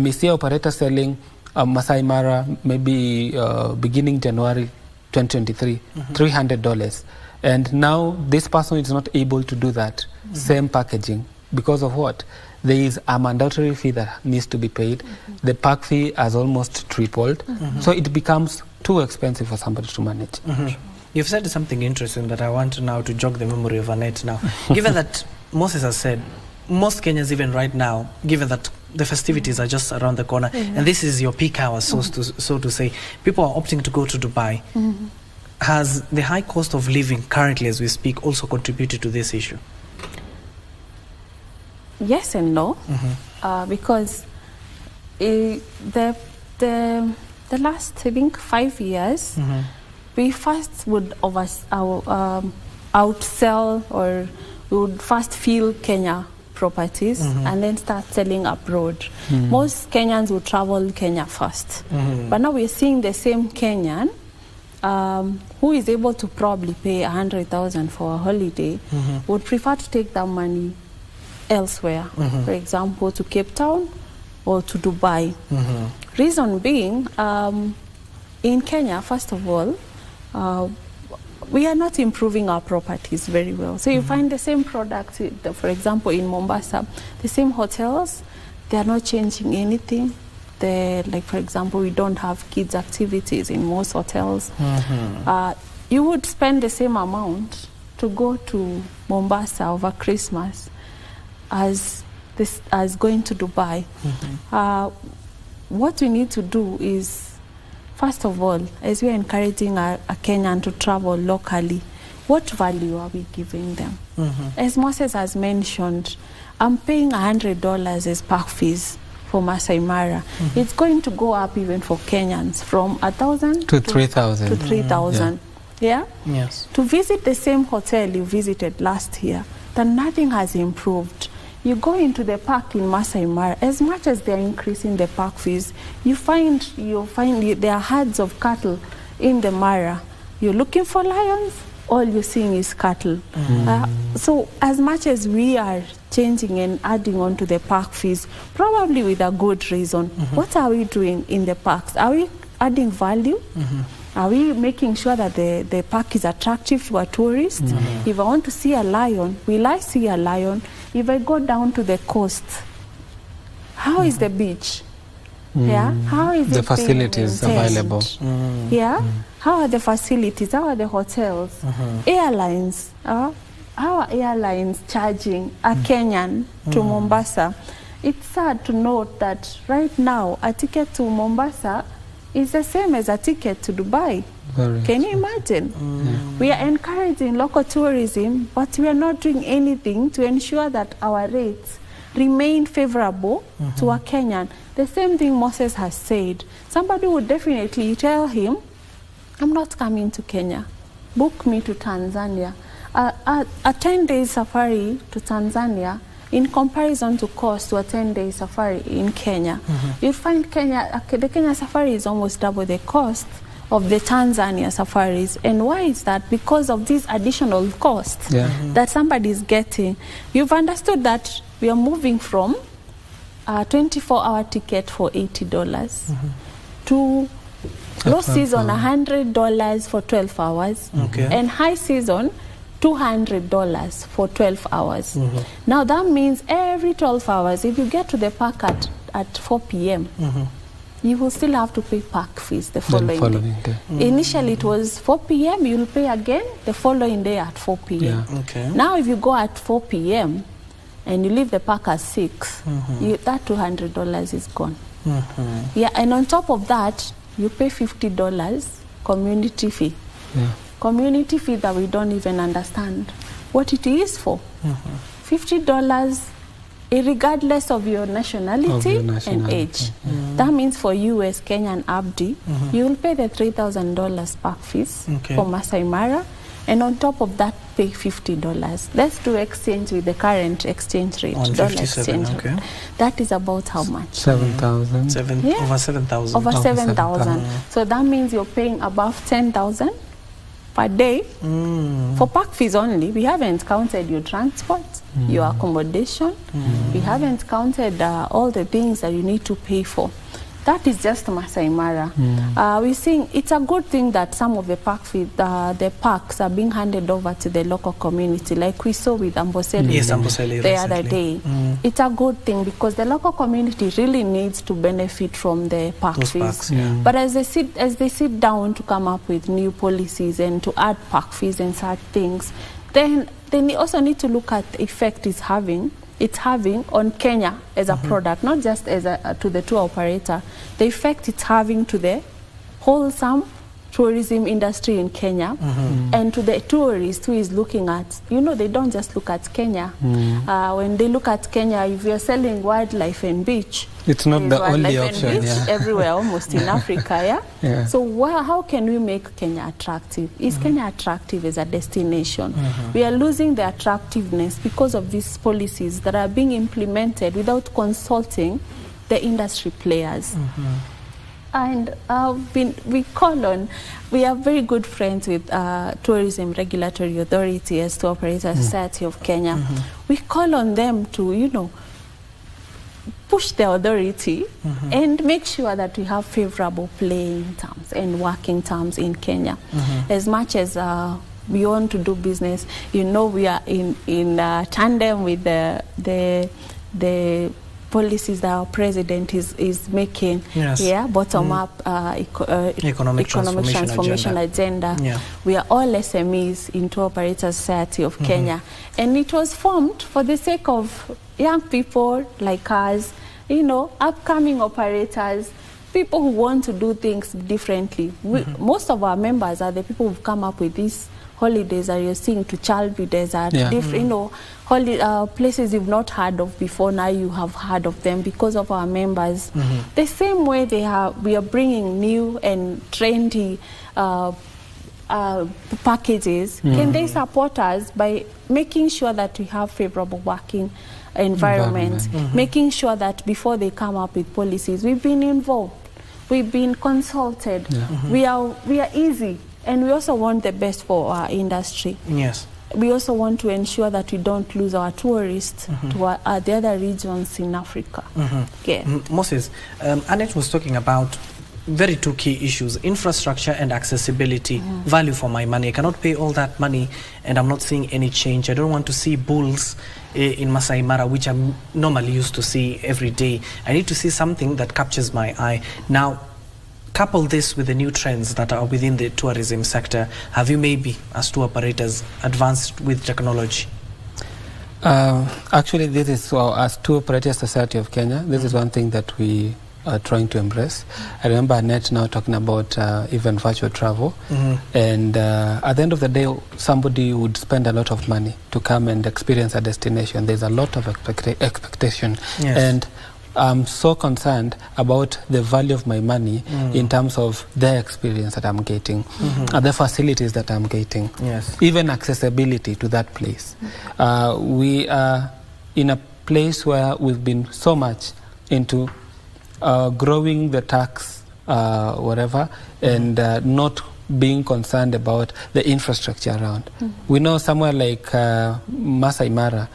may see operators selling Masai Mara maybe beginning January 2023, $300. And now this person is not able to do that same packaging because of what? There is a mandatory fee that needs to be paid. The pack fee has almost tripled. So it becomes too expensive for somebody to manage. You've said something interesting that I want now to jog the memory of Annette now. Given that Moses has said, most Kenyans even right now, given that the festivities are just around the corner, and this is your peak hour, so to say, people are opting to go to Dubai. Has the high cost of living currently as we speak also contributed to this issue? Yes and no, because the last, I think, 5 years, we first would outsell, or we would first fill Kenya properties and then start selling abroad. Most Kenyans would travel Kenya first. But now we're seeing the same Kenyan who is able to probably pay 100,000 for a holiday would prefer to take that money elsewhere, for example, to Cape Town or to Dubai. Reason being, in Kenya, first of all, we are not improving our properties very well. So you find the same products, for example, in Mombasa, the same hotels, they are not changing anything. Like, for example, we don't have kids' activities in most hotels. You would spend the same amount to go to Mombasa over Christmas as this as going to Dubai. What we need to do is, first of all, as we are encouraging a Kenyan to travel locally, what value are we giving them? As Moses has mentioned, I'm paying $100 as park fees for Masai Mara. It's going to go up even for Kenyans from 1,000 to 3,000. To 3,000. Yeah? Yes. To visit the same hotel you visited last year, then nothing has improved. You go into the park in Masai Mara, as much as they're increasing the park fees, you'll find there are herds of cattle in the Mara. You're looking for lions, all you're seeing is cattle. So as much as we are changing and adding on to the park fees, probably with a good reason, what are we doing in the parks? Are we adding value? Are we making sure that the park is attractive to a tourist? If I want to see a lion, will I see a lion? If I go down to the coast, how is the beach? Yeah, how is the facilities available? Yeah, how are the facilities? How are the hotels? Airlines, how are airlines charging a Kenyan to Mombasa? It's sad to note that right now a ticket to Mombasa is the same as a ticket to Dubai. Can you imagine? We are encouraging local tourism, but we are not doing anything to ensure that our rates remain favorable to a Kenyan. The same thing Moses has said. Somebody would definitely tell him, I'm not coming to Kenya. Book me to Tanzania. A 10-day safari to Tanzania, in comparison to cost to a 10-day safari in Kenya, you'll find the Kenya safari is almost double the cost of the Tanzania safaris. And why is that? Because of these additional costs that somebody is getting. You've understood that we are moving from a 24-hour ticket for $80 to low season $100 for 12 hours and high season $200 for 12 hours. Now that means every 12 hours, if you get to the park at 4 p.m., you will still have to pay park fees the following day. Initially it was 4 p.m., you'll pay again the following day at 4 p.m. Now if you go at 4 p.m. and you leave the park at 6, that $200 is gone. Yeah, and on top of that, you pay $50 community fee. Community fee that we don't even understand what it is for. $50 regardless of your nationality and age. That means for you as Kenyan Abdi, you will pay the $3,000 park fees for Masai Mara, and on top of that pay $50. Let's do exchange with the current exchange rate, dollar exchange rate. That is about how much? 7,000. Over 7,000. Over 7,000. So that means you're paying above 10,000 per day for park fees only. We haven't counted your transport, your accommodation. We haven't counted all the things that you need to pay for. That is just Masai Mara. We're seeing it's a good thing that some of the parks are being handed over to the local community, like we saw with Amboseli the other day. It's a good thing because the local community really needs to benefit from the park fees. But as they sit down to come up with new policies and to add park fees and such things, then they also need to look at the effect it's having on Kenya as a product, not just as to the tour operator, the effect it's having to the wholesome tourism industry in Kenya and to the tourist who is looking at, they don't just look at Kenya. When they look at Kenya, if you're selling wildlife and beach, it's not the only option. Everywhere almost in Africa, So how can we make Kenya attractive? Is Kenya attractive as a destination? We are losing the attractiveness because of these policies that are being implemented without consulting the industry players. And we are very good friends with Tourism Regulatory Authority as Tour Operator Society of Kenya. We call on them to, push the authority and make sure that we have favorable playing terms and working terms in Kenya. As much as we want to do business, we are in tandem with the policies that our president is making, bottom up economic transformation agenda. We are all SMEs in Tour Operator Society of Kenya, and it was formed for the sake of young people like us, you know, upcoming operators, people who want to do things differently. Most of our members are the people who've come up with these holidays that you're seeing, to Chalby Desert, different, you know, places you've not heard of before. Now you have heard of them because of our members. The same way we are bringing new and trendy packages. Can they support us by making sure that we have favorable working environment, making sure that before they come up with policies, we've been involved, we've been consulted, we are easy, and we also want the best for our industry. Yes. We also want to ensure that we don't lose our tourists to the other regions in Africa. Moses, Annette was talking about very two key issues: infrastructure and accessibility. Value for my money. I cannot pay all that money and I'm not seeing any change. I don't want to see bulls in Masai Mara, which I'm normally used to see every day. I need to see something that captures my eye. Now, couple this with the new trends that are within the tourism sector. Have you maybe, as tour operators, advanced with technology? Actually, this is, as Tour Operators Society of Kenya, this is one thing that we are trying to embrace. I remember Annette now talking about even virtual travel, and at the end of the day, somebody would spend a lot of money to come and experience a destination. There's a lot of expectation, and I'm so concerned about the value of my money in terms of the experience that I'm getting, the facilities that I'm getting, even accessibility to that place. We are in a place where we've been so much into growing the tax, whatever, and not being concerned about the infrastructure around. We know somewhere like Masai Mara,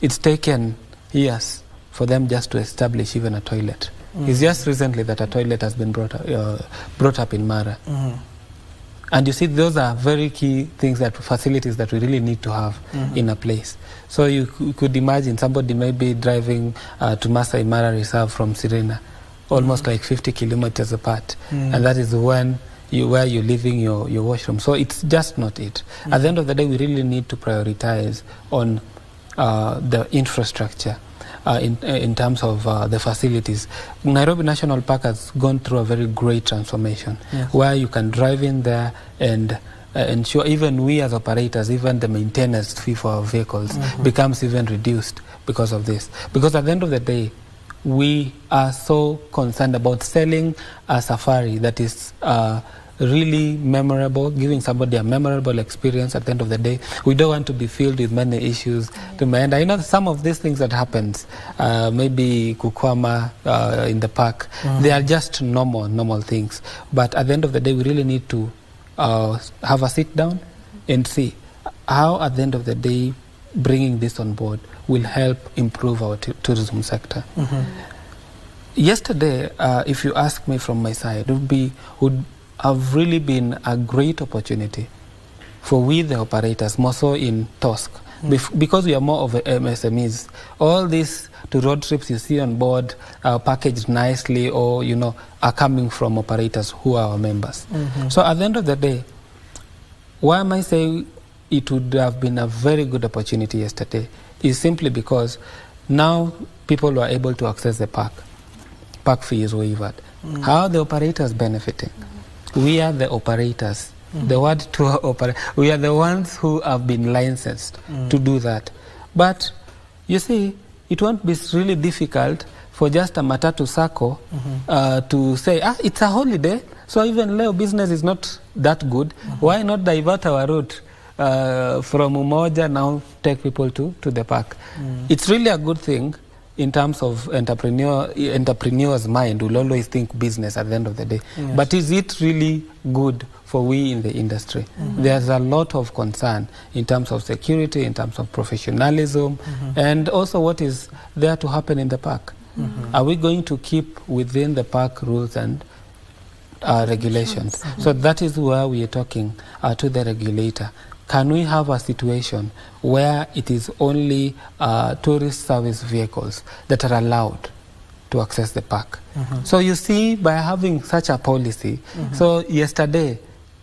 it's taken years for them just to establish even a toilet. It's just recently that a toilet has been brought up in Mara. And you see, those are very key things, that facilities that we really need to have in a place. So you could imagine somebody maybe driving to Masai Mara Reserve from Sirena, almost like 50 kilometers apart, and that is where you're leaving your washroom. So it's just not it. At the end of the day, we really need to prioritize on the infrastructure in terms of the facilities. Nairobi National Park has gone through a very great transformation, where you can drive in there and ensure even we as operators, even the maintenance fee for our vehicles becomes even reduced because of this. Because at the end of the day, we are so concerned about selling a safari that is really memorable, giving somebody a memorable experience. At the end of the day, we don't want to be filled with many issues to my end. I know some of these things that happens, maybe kukwama in the park, they are just normal things. But at the end of the day, we really need to have a sit down and see how, at the end of the day, bringing this on board will help improve our tourism sector. Yesterday, if you ask me from my side, would have really been a great opportunity for we the operators, more so in TOSC, because we are more of MSMEs. All these road trips you see on board are packaged nicely, or are coming from operators who are our members. So at the end of the day, why am I saying it would have been a very good opportunity yesterday is simply because now people were able to access the park. Park fee is waived. How are the operators benefiting? We are the operators. The word tour operator. We are the ones who have been licensed to do that. But you see, it won't be really difficult for just a Matatu Sacco to say, it's a holiday, so even Leo business is not that good. Why not divert our route from Umoja, now take people to the park? It's really a good thing. In terms of entrepreneur's mind will always think business at the end of the day. But is it really good for we in the industry? There's a lot of concern in terms of security, in terms of professionalism, and also what is there to happen in the park. Are we going to keep within the park rules and regulations? So that is where we are talking to the regulator. Can we have a situation where it is only tourist service vehicles that are allowed to access the park? So you see, by having such a policy, so yesterday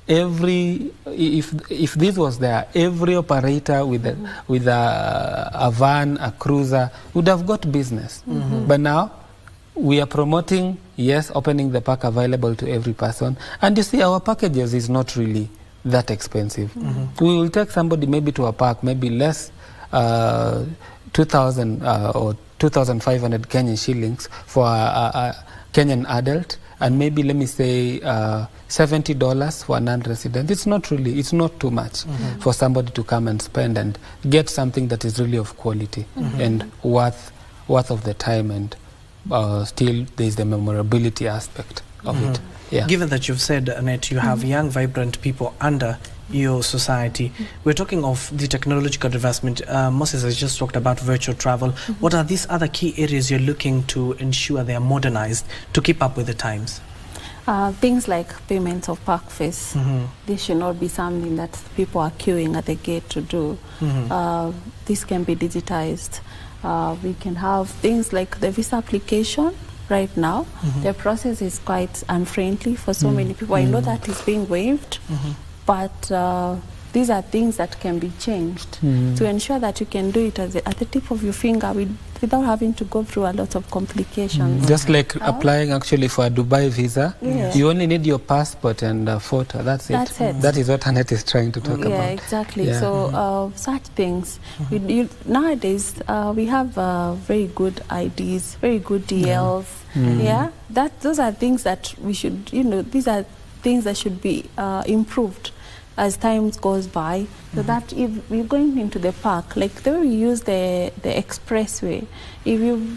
if this was there, every operator with a van, a cruiser would have got business. But now we are promoting, yes, opening the park available to every person. And you see, our packages is not really that expensive. We will take somebody maybe to a park, maybe less, 2,000 or 2,500 Kenyan shillings for a Kenyan adult, and maybe, let me say, $70 for a non-resident. It's not too much for somebody to come and spend and get something that is really of quality and worth of the time, and still there's the memorability aspect of it. Yeah. Given that you've said, Annette, you have young, vibrant people under your society, we're talking of the technological advancement. Moses has just talked about virtual travel. What are these other key areas you're looking to ensure they are modernized to keep up with the times? Things like payment of park fees. This should not be something that people are queuing at the gate to do. This can be digitized. We can have things like the visa application. Right now, the process is quite unfriendly for so many people. I know that is being waived, but these are things that can be changed to ensure that you can do it at the tip of your finger without having to go through a lot of complications. Just like applying actually for a Dubai visa, you only need your passport and a photo. That's it. That is what Annette is trying to talk about. Yeah, exactly. Yeah. So such things. Nowadays, we have very good IDs, very good DLs. Those are things that we should, these are things that should be improved as time goes by, so that if we're going into the park, like the way we use the expressway, if you've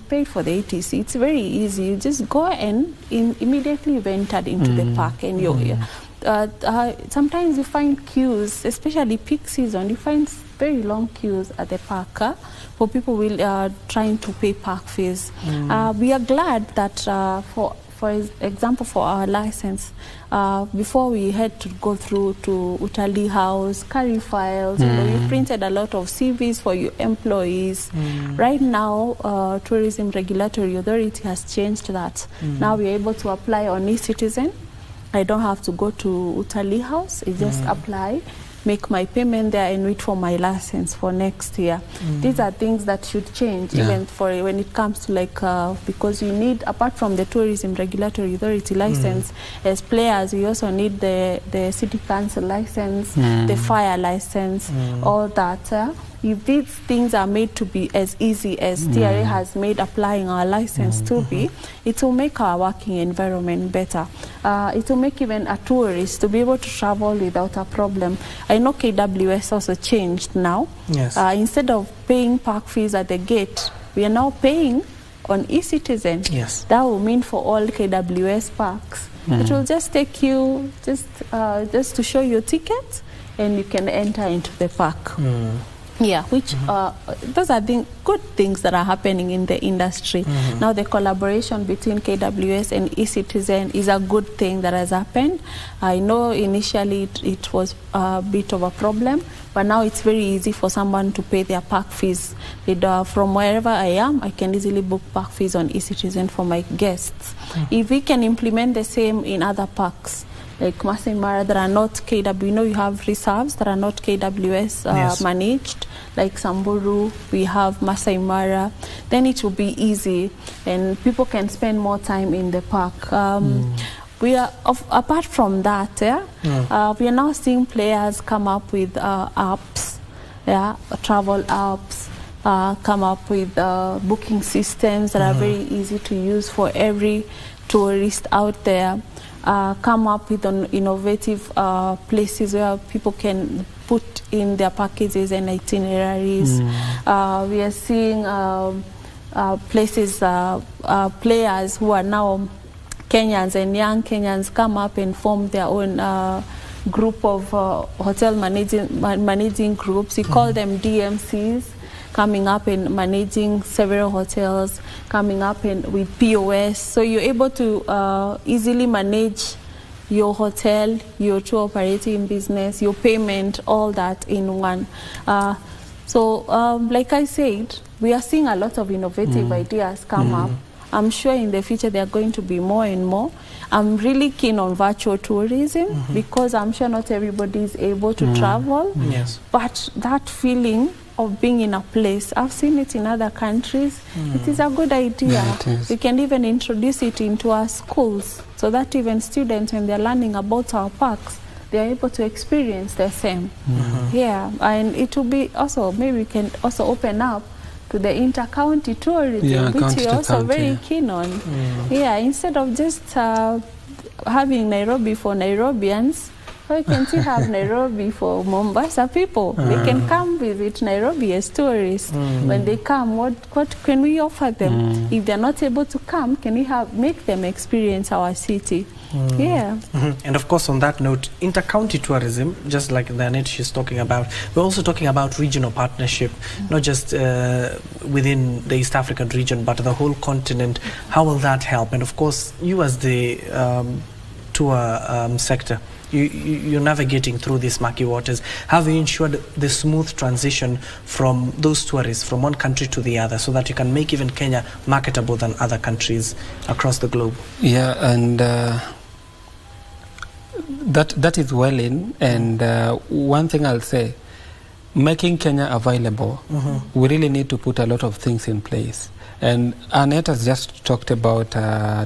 paid for the ATC, it's very easy. You just go and immediately you've entered into the park, and sometimes you find queues, especially peak season, you find very long queues at the park for people trying to pay park fees. We are glad that for example, for our license, before we had to go through to Utalii House, carry files, we printed a lot of CVs for your employees. Right now, Tourism Regulatory Authority has changed that. Now we're able to apply on eCitizen. I don't have to go to Utalii House, I just apply, make my payment there, and wait for my license for next year. These are things that should change, even for when it comes to because you need, apart from the Tourism Regulatory Authority license, as players, we also need the City Council license, the fire license, all that. If these things are made to be as easy as TRA has made applying our license to be, it will make our working environment better. It will make even a tourist to be able to travel without a problem. I know KWS also changed now. Yes. Instead of paying park fees at the gate, we are now paying on eCitizen. Yes. That will mean for all KWS parks, it will just take you just to show your ticket, and you can enter into the park. Yeah, which those are good things that are happening in the industry. Now the collaboration between KWS and eCitizen is a good thing that has happened. I know initially it was a bit of a problem, but now it's very easy for someone to pay their park fees. From wherever I am, I can easily book park fees on eCitizen for my guests. If we can implement the same in other parks, like Masai Mara, that are not KW, you have reserves that are not KWS managed, like Samburu, we have Masai Mara, then it will be easy and people can spend more time in the park. We are, apart from that, we are now seeing players come up with apps, travel apps, come up with booking systems that are very easy to use for every tourist out there. Come up with innovative places where people can put in their packages and itineraries. We are seeing places, players who are now Kenyans and young Kenyans come up and form their own group of hotel managing groups. We call them DMCs, coming up and managing several hotels, coming up with POS. So you're able to easily manage your hotel, your tour operating business, your payment, all that in one. So like I said, we are seeing a lot of innovative ideas come up. I'm sure in the future there are going to be more and more. I'm really keen on virtual tourism because I'm sure not everybody is able to travel. Yes. But that feeling of being in a place, I've seen it in other countries. It is a good idea. Yeah, we can even introduce it into our schools so that even students, when they're learning about our parks, they're able to experience the same. Yeah, and it will be also, maybe we can also open up to the inter-county tourism, which we're also very keen on. Yeah, instead of just having Nairobi for Nairobians, we can still have Nairobi for Mombasa people. They can come visit Nairobi as tourists. When they come, what can we offer them? If they're not able to come, can we make them experience our city? Yeah. And of course, on that note, inter-county tourism, just like the Annette she's talking about, we're also talking about regional partnership, not just within the East African region, but the whole continent. How will that help? And of course, you as the tour sector, you're navigating through these murky waters. Have you ensured the smooth transition from those tourists from one country to the other so that you can make even Kenya marketable than other countries across the globe? Yeah, and that is well in. And one thing I'll say, making Kenya available, we really need to put a lot of things in place. And Annette has just talked about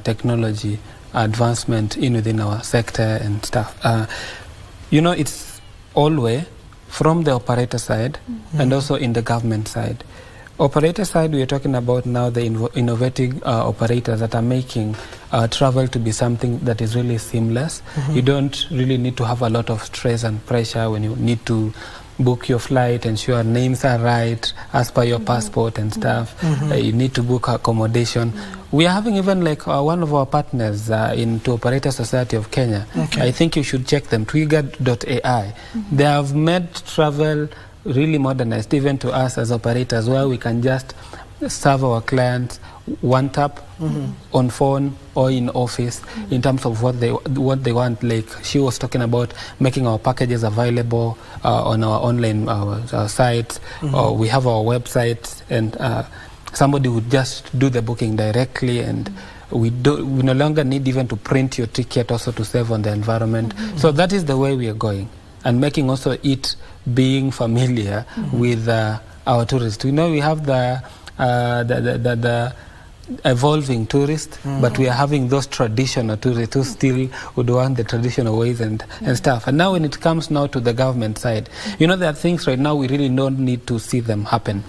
technology advancement within our sector and stuff. You know, it's always from the operator side and also in the government side. Operator side, we are talking about now the innovative operators that are making travel to be something that is really seamless. You don't really need to have a lot of stress and pressure when you need to book your flight, ensure names are right as per your passport and stuff. You need to book accommodation. We are having even like one of our partners into Operator Society of Kenya. I think you should check them, Twigger.ai. They have made travel really modernized, even to us as operators, where we can just serve our clients one tap on phone or in office in terms of what they want. Like she was talking about making our packages available on our online sites. We have our website, and somebody would just do the booking directly, and we no longer need even to print your ticket also to save on the environment. So that is the way we are going, and making also it being familiar with our tourists. We know we have the evolving tourist, but we are having those traditional tourists who still would want the traditional ways and stuff. And now when it comes now to the government side, you know, there are things right now we really don't need to see them happen.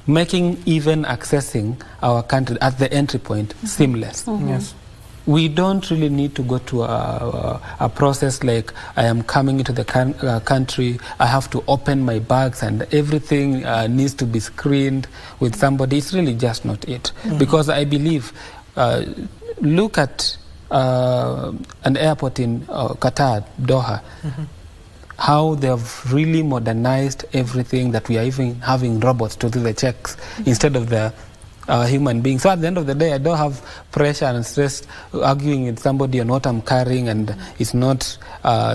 Making even accessing our country at the entry point seamless. Yes. We don't really need to go to a process like I am coming into the country, I have to open my bags and everything needs to be screened with somebody. It's really just not it. Because I believe, look at an airport in Qatar, Doha, how they have really modernized everything, that we are even having robots to do the checks instead of the human beings. So at the end of the day, I don't have pressure and stress arguing with somebody on what I'm carrying and it's not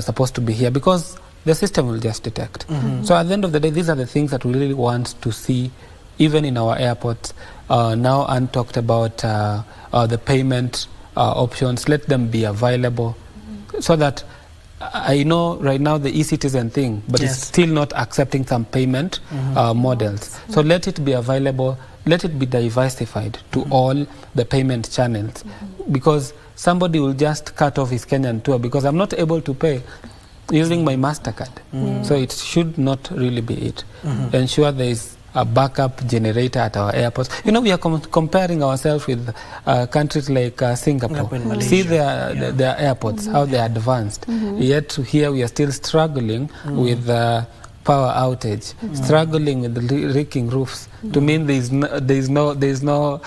supposed to be here, because the system will just detect. So at the end of the day, these are the things that we really want to see even in our airports. Now Anne talked about the payment options. Let them be available so that I know right now the e-citizen thing, but it's still not accepting some payment models. So let it be available. Let it be diversified to all the payment channels, because somebody will just cut off his Kenyan tour because I'm not able to pay using my MasterCard. So it should not really be it. Ensure there is a backup generator at our airports. You know, we are comparing ourselves with countries like Singapore. See their airports, how they are advanced. Yet here we are still struggling with power outage, struggling with the leaking roofs. To mean there is no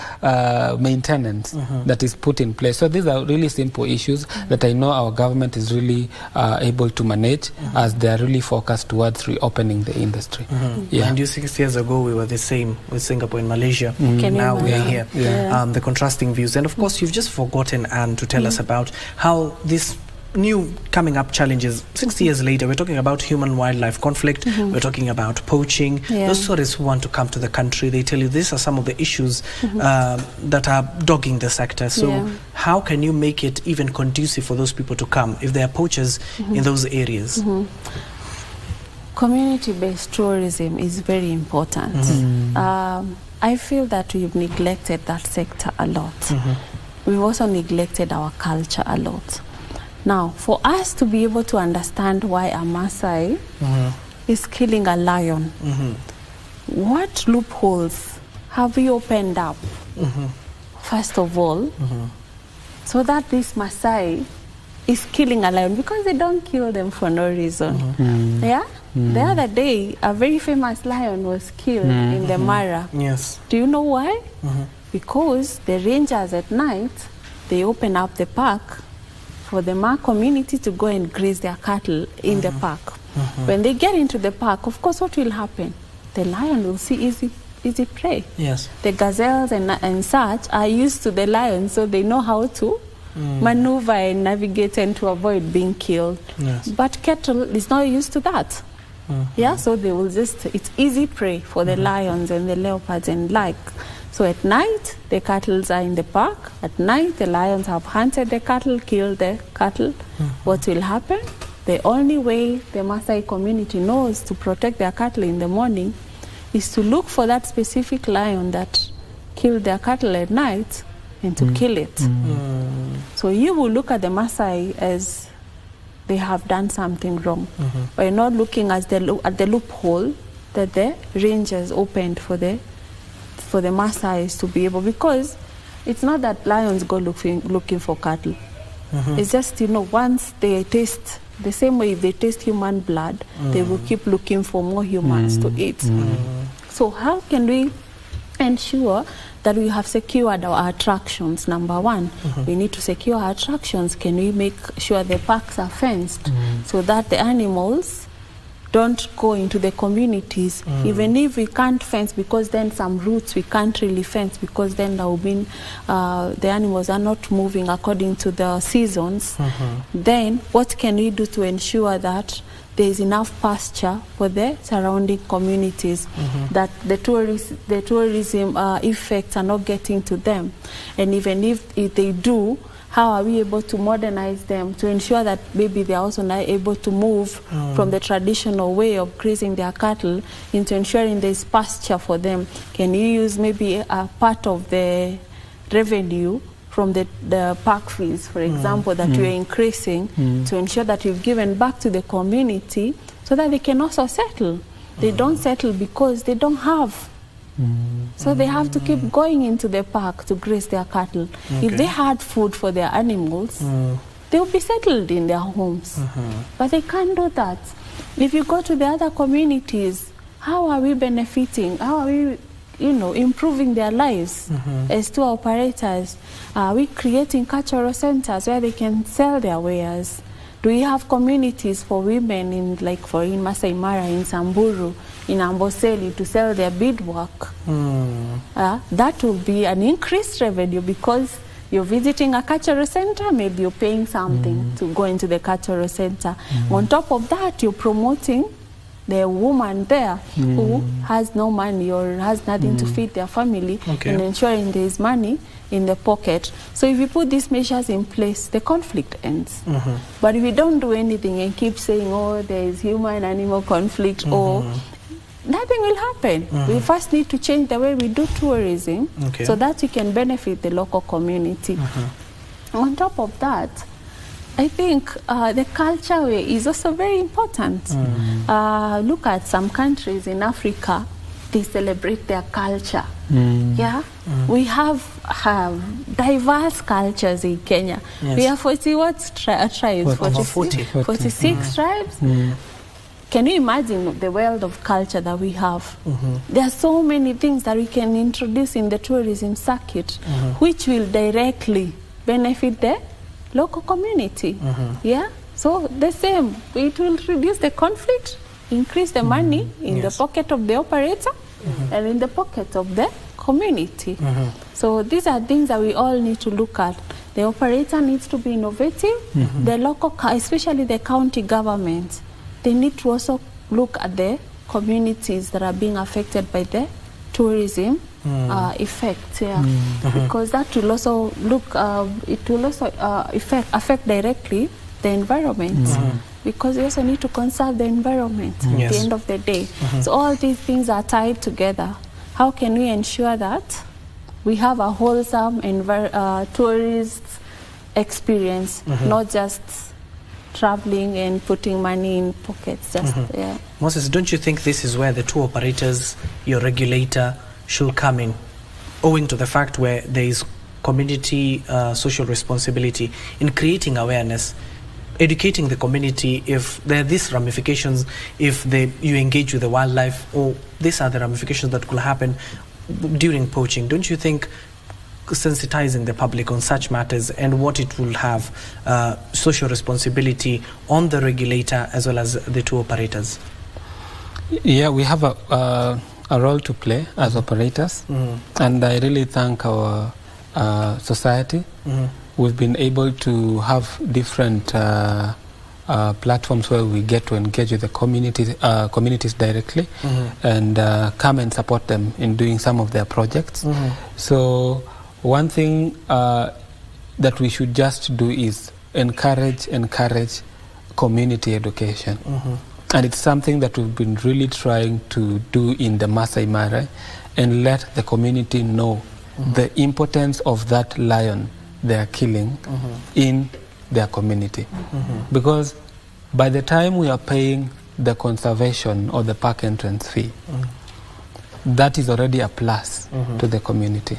maintenance that is put in place. So these are really simple issues that I know our government is really able to manage as they are really focused towards reopening the industry. And 6 years ago we were the same with Singapore and Malaysia. Now we are here. The contrasting views. And of course you've just forgotten, Anne, to tell us about how this new coming up challenges. 60 years later, we're talking about human-wildlife conflict. We're talking about poaching. Those tourists who want to come to the country, they tell you these are some of the issues that are dogging the sector. So how can you make it even conducive for those people to come if there are poachers in those areas? Community-based tourism is very important. I feel that we've neglected that sector a lot. We've also neglected our culture a lot. Now, for us to be able to understand why a Maasai is killing a lion, what loopholes have we opened up, first of all, so that this Maasai is killing a lion? Because they don't kill them for no reason. The other day, a very famous lion was killed in the Mara. Do you know why? Because the rangers at night, they open up the park for the Ma community to go and graze their cattle in the park. When they get into the park, of course, what will happen? The lion will see easy prey. The gazelles and such are used to the lion, so they know how to maneuver and navigate and to avoid being killed. But cattle is not used to that. So they will just, it's easy prey for the lions and the leopards and like. So at night, the cattle are in the park. At night, the lions have hunted the cattle, killed the cattle. What will happen? The only way the Maasai community knows to protect their cattle in the morning is to look for that specific lion that killed their cattle at night and to kill it. So you will look at the Maasai as they have done something wrong. But you're not looking at the loophole that the rangers opened for the Maasai to be able, because it's not that lions go looking for cattle. It's just, once they taste, the same way if they taste human blood, they will keep looking for more humans to eat. So how can we ensure that we have secured our attractions? Number one, we need to secure our attractions. Can we make sure the parks are fenced so that the animals don't go into the communities? Even if we can't fence, because then some routes we can't really fence, because then there will be, the animals are not moving according to the seasons. Then what can we do to ensure that there is enough pasture for the surrounding communities, that the tourism effects are not getting to them? And even if they do, how are we able to modernize them to ensure that maybe they are also not able to move from the traditional way of grazing their cattle into ensuring there is pasture for them? Can you use maybe a part of the revenue from the park fees, for example, that you're increasing to ensure that you've given back to the community so that they can also settle? They don't settle because they don't have. So they have to keep going into the park to graze their cattle. If they had food for their animals, they would be settled in their homes. But they can't do that. If you go to the other communities, how are we benefiting? How are we, improving their lives as tour operators? Are we creating cultural centers where they can sell their wares? Do we have communities for women in Masai Mara, in Samburu, in Amboseli to sell their beadwork? That will be an increased revenue, because you're visiting a cultural center, maybe you're paying something to go into the cultural center. On top of that, you're promoting the woman there who has no money or has nothing to feed their family, and ensuring there is money in the pocket. So if you put these measures in place, the conflict ends. But if we don't do anything and keep saying, oh, there is human-animal conflict, or nothing will happen. We first need to change the way we do tourism so that we can benefit the local community. On top of that, I think the culture way is also very important. Look at some countries in Africa, they celebrate their culture. We have diverse cultures in Kenya. We have 46 tribes. Can you imagine the world of culture that we have? There are so many things that we can introduce in the tourism circuit, which will directly benefit the local community. So the same, it will reduce the conflict, increase the money in the pocket of the operator and in the pocket of the community. So these are things that we all need to look at. The operator needs to be innovative. The local, especially the county government, they need to also look at the communities that are being affected by the tourism effect, because that will also it will also affect directly the environment, because we also need to conserve the environment at the end of the day. So all these things are tied together. How can we ensure that we have a wholesome tourist experience, not just traveling and putting money in pockets? Moses, don't you think this is where the tour operators, your regulator, should come in, owing to the fact where there is community social responsibility in creating awareness, educating the community if there are these ramifications if you engage with the wildlife, or these are the ramifications that could happen during poaching? Don't you think sensitizing the public on such matters and what it will have social responsibility on the regulator as well as the tour operators? Yeah, we have a role to play as operators, and I really thank our society. We've been able to have different platforms where we get to engage with the communities directly and come and support them in doing some of their projects. So one thing that we should just do is encourage community education. And it's something that we've been really trying to do in the Masai Mara, and let the community know the importance of that lion they are killing in their community. Because by the time we are paying the conservation or the park entrance fee, that is already a plus to the community.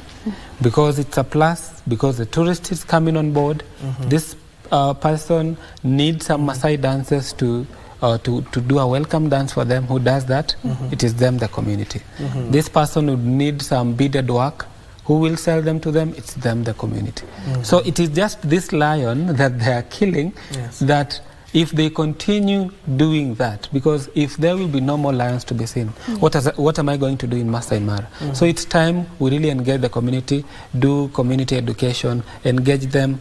Because it's a plus, because the tourist is coming on board, this person needs some Masai dancers to do a welcome dance for them. Who does that? It is them, the community. This person would need some beaded work. Who will sell them to them? It's them, the community. So it is just this lion that they are killing, that if they continue doing that, because if there will be no more lions to be seen, what am I going to do in Masai Mara? So it's time we really engage the community, do community education, engage them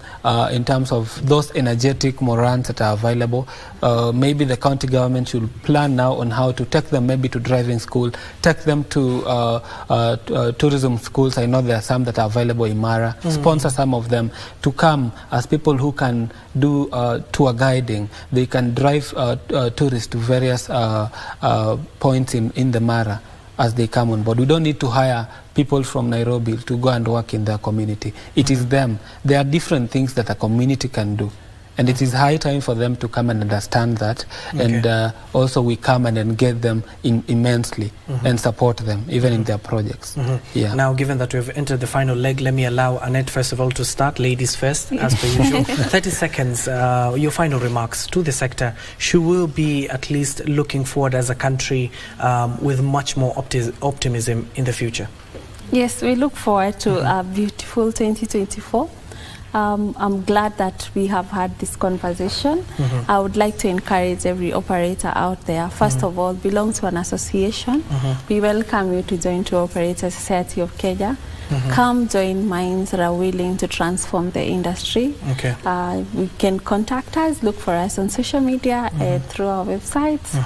in terms of those energetic morans that are available. Maybe the county government should plan now on how to take them maybe to driving school, take them to tourism schools. I know there are some that are available in Mara. Sponsor some of them to come as people who can do tour guiding. They can drive tourists to various points in the Mara as they come on board. We don't need to hire people from Nairobi to go and work in their community. It is them. There are different things that a community can do. And it is high time for them to come and understand that. And also we come and engage them immensely and support them, even in their projects. Now, given that we've entered the final leg, let me allow Annette, first of all, to start. Ladies first, as per usual. 30 seconds, your final remarks to the sector. Should we be at least looking forward as a country with much more optimism in the future? Yes, we look forward to a beautiful 2024. I'm glad that we have had this conversation. I would like to encourage every operator out there, first of all, belong to an association. We welcome you to join to Operator Society of Kenya. Come join minds that are willing to transform the industry. You can contact us, look for us on social media through our websites,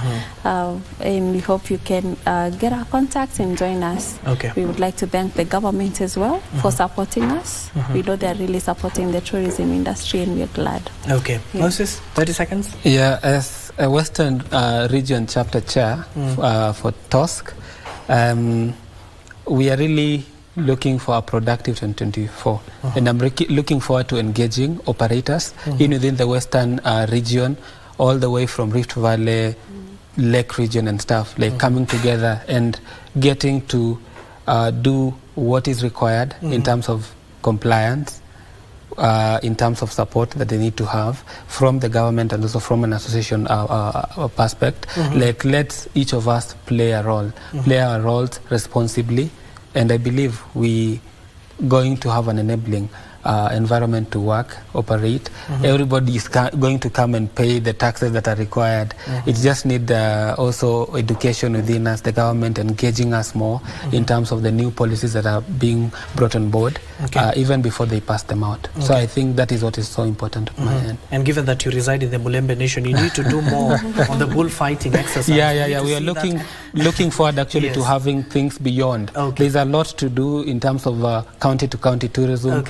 and we hope you can get our contacts and join us. We would like to thank the government as well for supporting us. We know they're really supporting the tourism industry, and we're glad. Moses, 30 seconds. Yeah, as a Western Region Chapter Chair for TOSC, we are really looking for a productive 2024, and I'm looking forward to engaging operators within the Western region, all the way from Rift Valley, Lake region and stuff, like coming together and getting to do what is required in terms of compliance, in terms of support that they need to have from the government and also from an association perspective. Like, let's each of us play a role, play our roles responsibly. And I believe we going to have an enabling environment to work, operate. Everybody is going to come and pay the taxes that are required. It just needs also education within us, the government engaging us more in terms of the new policies that are being brought on board, even before they pass them out. So I think that is what is so important at my end. And given that you reside in the Mulembe Nation, you need to do more on the bullfighting exercise. Yeah. We are looking forward actually to having things beyond. There's a lot to do in terms of county-to-county tourism,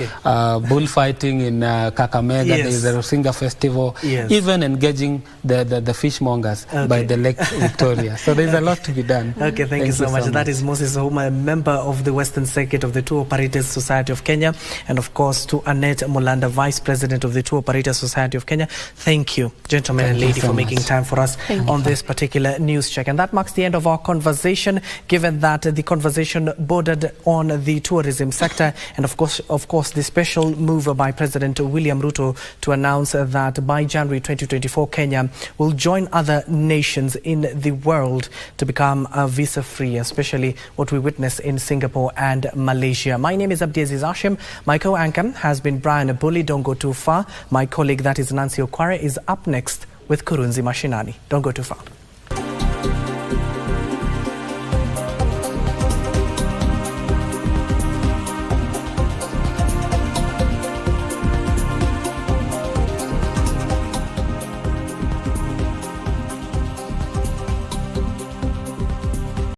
bullfighting in Kakamega, there's a Rusinga festival, even engaging the fishmongers by the Lake Victoria. So there's a lot to be done. Okay, thank you so much. That is Moses Ouma, a member of the Western Circuit of the Tour Operators Society of Kenya, and of course to Annette Mulanda, Vice President of the Tour Operators Society of Kenya. Thank you, gentlemen and lady, for making time for us on this particular news check. And that marks the end of our conversation, given that the conversation bordered on the tourism sector, and of course the special move by President William Ruto to announce that by January 2024 Kenya will join other nations in the world to become visa-free, especially what we witness in Singapore and Malaysia. My name is Abdiaziz Hashim. My co-anchor has been Brian Bully. Don't go too far. My colleague, that is Nancy Okware, is up next with Kurunzi Mashinani. Don't go too far.